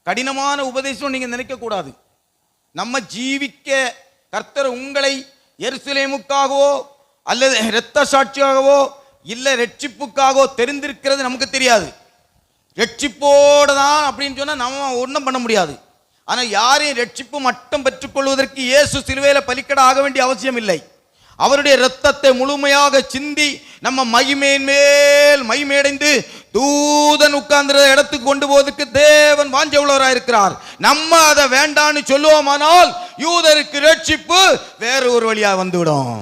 கடினமான உபதேசம் நீங்க நினைக்க கூடாது. நம்ம ஜீவிக்க கர்த்தர் உங்களை எருசலேமுக்காகவோ அல்லது இரத்த சாட்சியாகவோ இல்லை ரட்சிப்புக்காகவோ தெரிந்திருக்கிறது நமக்கு தெரியாது. ரட்சிப்போடு தான் அப்படின்னு சொன்னால் நம்ம ஒன்றும் பண்ண முடியாது. ஆனால் யாரையும் ரட்சிப்பு மட்டும் பெற்றுக்கொள்வதற்கு இயேசு சிலுவையில் பலிக்கட ஆக வேண்டிய அவசியம் இல்லை. அவருடைய இரத்தத்தை முழுமையாக சிந்தி நம்ம மகிமையின் மேல் மகிமையடைந்து தூதன் உட்கார்ந்த இடத்துக்கு கொண்டு போவதற்கு தேவன் வாஞ்ச உள்ளவராக இருக்கிறார். நம்ம அதை வேண்டான்னு சொல்லுவோமானால் யூதருக்கு ரட்சிப்பு வேற ஒரு வழியாக வந்துவிடும்.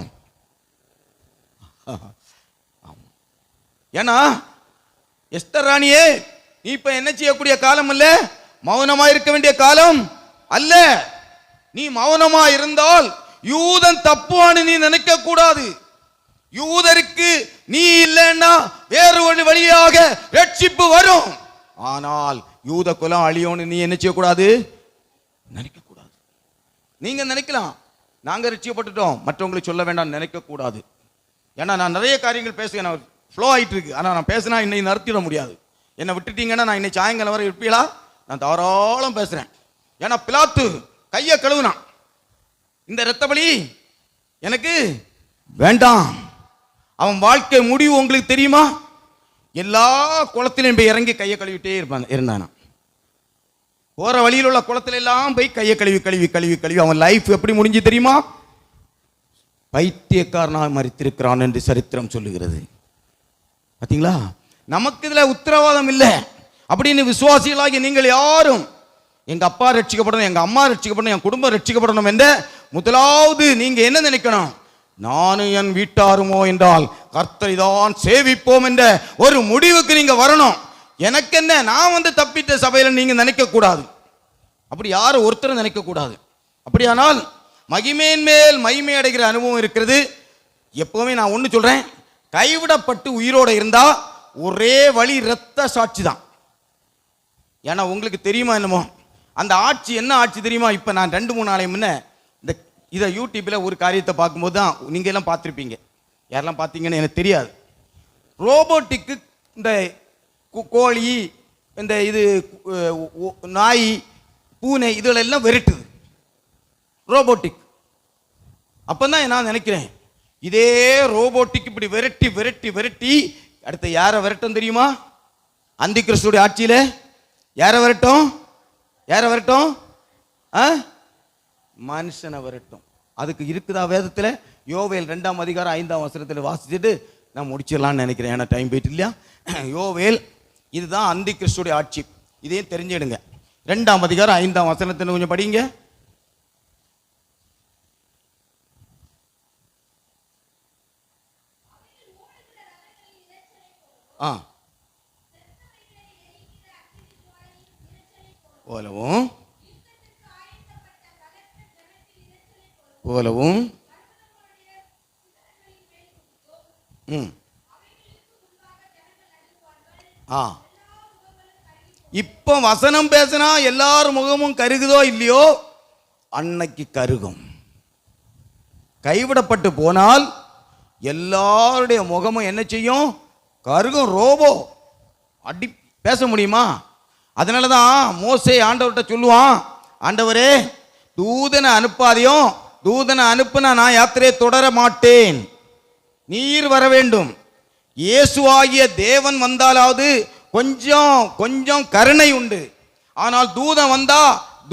ஏன்னா எஸ்தர் ராணியே, நீ இப்ப என்ன செய்யக்கூடிய காலம் அல்ல, மௌனமா இருக்க வேண்டிய காலம் அல்ல. நீ மௌனமா இருந்தால் யூதன் தப்புவான்னு நீ நினைக்க கூடாது. யூதருக்கு நீ இல்லைன்னா வேறு ஒரு வழியாக ரட்சிப்பு வரும். ஆனால் யூத குலம் அழியோன்னு நீ என்ன செய்யக்கூடாது, நினைக்க கூடாது. நீங்க நினைக்கலாம் நாங்க ரட்சிக்கப்பட்டுட்டோம் மற்றவங்களுக்கு சொல்ல வேண்டாம் நினைக்க கூடாது. ஏன்னா நான் நிறைய காரியங்கள் பேசுகிறேன், ஃப்ளோ ஆயிட்டு இருக்கு. ஆனால் நான் பேசினா இன்னைக்கு நிறுத்திட முடியாது. என்னை விட்டுட்டீங்கன்னா நான் இன்னைக்கு சாயங்காலம் வரை இருப்பீங்களா? நான் தாராளம் பேசுறேன். ஏன்னா பிலாத்து கையை கழுவுனான், இந்த இரத்த பலி எனக்கு வேண்டாம். அவன் வாழ்க்கை முடிவு உங்களுக்கு தெரியுமா? எல்லா குளத்திலையும் போய் இறங்கி கையை கழுவிட்டே இருந்தானா. போற வழியில் உள்ள குளத்துல எல்லாம் போய் கையை கழுவி கழுவி கழுவி கழுவி அவன் லைஃப் எப்படி முடிஞ்சு தெரியுமா? பைத்தியக்காரனாக மரித்திருக்கிறான் என்று சரித்திரம் சொல்லுகிறது. பார்த்தீங்களா? நமக்கு இதுல உத்தரவாதம் இல்லை அப்படின்னு விசுவாசிகளாகி நீங்கள் யாரும் எங்க அப்பா ரட்சிக்கப்படணும், எங்க அம்மா ரட்சிக்கப்படணும், என் குடும்பம் ரட்சிக்கப்படணும் என்ற முதலாவது நீங்க என்ன நினைக்கணும்? நானும் என் வீட்டாருமோ என்றால் கர்த்தரை தான் சேவிப்போம் என்ற ஒரு முடிவுக்கு நீங்க வரணும். எனக்கு என்ன, நான் தப்பிட்ட சபையில நீங்க நினைக்க கூடாது. அப்படி யாரும் ஒருத்தரும் நினைக்க கூடாது. அப்படியானால் மகிமையின் மேல் மகிமை அடைகிற அனுபவம் இருக்கிறது. எப்பவுமே நான் ஒன்று சொல்றேன், கைவிடப்பட்டு உயிரோட இருந்தா ஒரே வழி இரத்த சாட்சி தான். ஏன்னா உங்களுக்கு தெரியுமா என்னமோ அந்த ஆட்சி என்ன ஆட்சி தெரியுமா? இப்போ நான் 2-3 நாளைக்கு முன்ன இந்த இதை யூடியூப்பில் ஒரு காரியத்தை பார்க்கும்போது தான் நீங்கள் எல்லாம் பார்த்துருப்பீங்க. யாரெல்லாம் பார்த்தீங்கன்னு எனக்கு தெரியாது. ரோபோட்டிக்கு இந்த கோழி, இந்த இது நாய், பூனை இதெல்லாம் விரட்டுது ரோபோட்டிக். அப்போ தான் நான் நினைக்கிறேன், இதே ரோபோட்டிக் இப்படி விரட்டி விரட்டி விரட்டி அடுத்து யாரை விரட்டும் தெரியுமா? அந்தி கிறிஸ்துடைய ஆட்சியில் யாரை விரட்டும்? யாரை விரட்டும்? மனுஷனை விரட்டும். அதுக்கு இருக்குதா வேதத்தில்? யோவேல் 2ஆம் அதிகாரம் 5ஆம் வசனத்தில் வாசிச்சுட்டு நான் முடிச்சிடலான்னு நினைக்கிறேன். ஏன்னா டைம் போயிட்டு இல்லையா? யோவேல் இதுதான் அந்தி கிறிஸ்துடைய ஆட்சி. இதையும் தெரிஞ்சிடுங்க. 2ஆம் அதிகாரம் 5ஆம் வசனத்தை கொஞ்சம் படிங்க. போலவும் போலவும் இப்போ வசனம் பேசினா எல்லாரும் முகமும் கருகுதோ இல்லையோ, அன்னைக்கு கருகும். கைவிடப்பட்டு போனால் எல்லாருடைய முகமும் என்ன செய்யும்? கருகும். ரோபோ அடி பேச முடியுமா? அதனால தான் மோசே ஆண்டவர்கிட்ட சொல்லுவான், ஆண்டவரே தூதனை அனுப்பாதையும், தூதனை அனுப்புனா நான் யாத்திரையை தொடர மாட்டேன், நீர் வர வேண்டும். இயேசுவாகிய தேவன் வந்தாலாவது கொஞ்சம் கொஞ்சம் கருணை உண்டு. ஆனால் தூதன் வந்தா,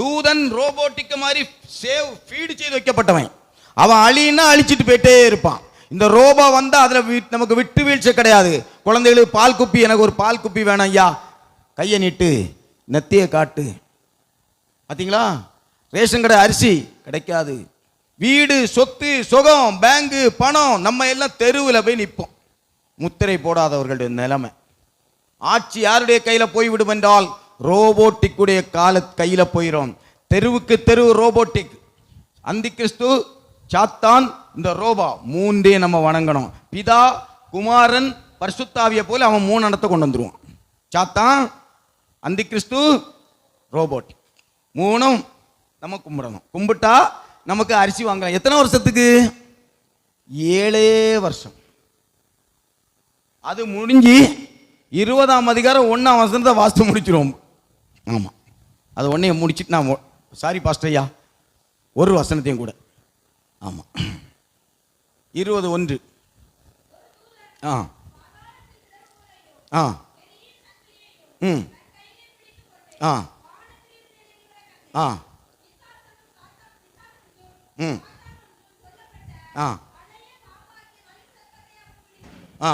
தூதன் ரோபோட்டிக் மாதிரி சேவ் ஃபீடு செய்து வைக்கப்பட்டவன். அவன் அழின்னா அழிச்சிட்டு போயிட்டே இருப்பான். இந்த ரோபோ வந்தா அதுல நமக்கு விட்டு வீழ்ச்சி கிடையாது. குழந்தைகளுக்கு பால் குப்பி, எனக்கு ஒரு பால் குப்பி வேணும் ஐயா, கையை நீட்டு நெத்தியை காட்டு. பார்த்தீங்களா? ரேஷன் கடை அரிசி கிடைக்காது. வீடு, சொத்து, சுகம், பேங்கு, பணம், நம்ம எல்லாம் தெருவில் போய் நிற்போம். முத்திரை போடாதவர்களுடைய நிலைமை. ஆட்சி யாருடைய கையில் போய்விடும் என்றால் ரோபோட்டிக்குடைய கையில போயிடும். தெருவுக்கு தெரு ரோபோட்டிக். அந்தி கிறிஸ்து, சாத்தான், இந்த ரோபா மூன்றே நம்ம வணங்கணும். பிதா, குமாரன், பரிசுத்தாவிய போல அவன் 3 இடத்தை கொண்டு வந்துருவான். சாத்தான், அந்தி கிறிஸ்து, ரோபோட்டிக் 3 நம்ம கும்பிடணும். கும்பிட்டா நமக்கு அரிசி வாங்கலாம். எத்தனை வருஷத்துக்கு? 7 வருஷம். அது முடிஞ்சு 20ஆம் அதிகாரம் 1ஆம் வசனத்தை வாசித்து முடிச்சிருவோம். ஆமாம், அது ஒன்றைய முடிச்சுட்டு நான் சாரி பாஸ்டர் ஐயா, ஒரு வசனத்தையும் கூட. ஆமாம், 20:1. ஆ ஆ ம் ஆ ஆ ம் ஆ ஆ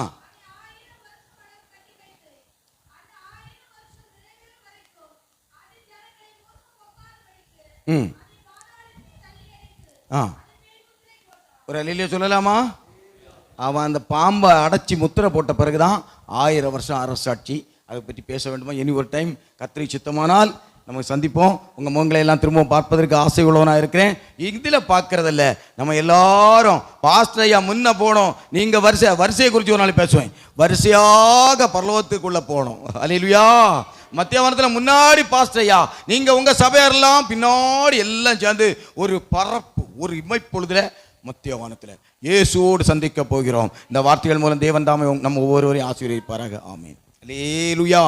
ம் ஆ ஒரு அல்லேலூயா சொல்லலாமா? அவன் அந்த பாம்பை அடைச்சி முத்திரை போட்ட பிறகுதான் 1000 வருஷம் அரசாட்சி. அதை பற்றி பேச வேண்டுமா? இனி ஒரு டைம் கர்த்தருக்கு சித்தமானால் நம்ம சந்திப்போம். உங்கள் முகங்களை எல்லாம் திரும்பவும் பார்ப்பதற்கு ஆசை உள்ளவனாக இருக்கிறேன். இதில் பார்க்கறதில்ல, நம்ம எல்லாரும் பாஸ்டர் ஐயா முன்ன போனோம். நீங்கள் வரிசையை குறித்து ஒரு நாள் பேசுவேன். வரிசையாக பரலோகத்துக்குள்ளே போகணும். அல்லேலூயா. மத்தியானத்தில் முன்னாடி பாஸ்டர் ஐயா, நீங்கள் உங்கள் சபையாரெல்லாம் பின்னாடி எல்லாம் சேர்ந்து ஒரு பரப்பு, ஒரு இமைப்பொழுதுல மத்தியவானத்தில் இயேசுவோடு சந்திக்க போகிறோம். இந்த வார்த்தைகள் மூலம் தேவன் தாமே நம்ம ஒவ்வொருவரையும் ஆசீர்வதிப்பாராக. ஆமென். அல்லேலூயா.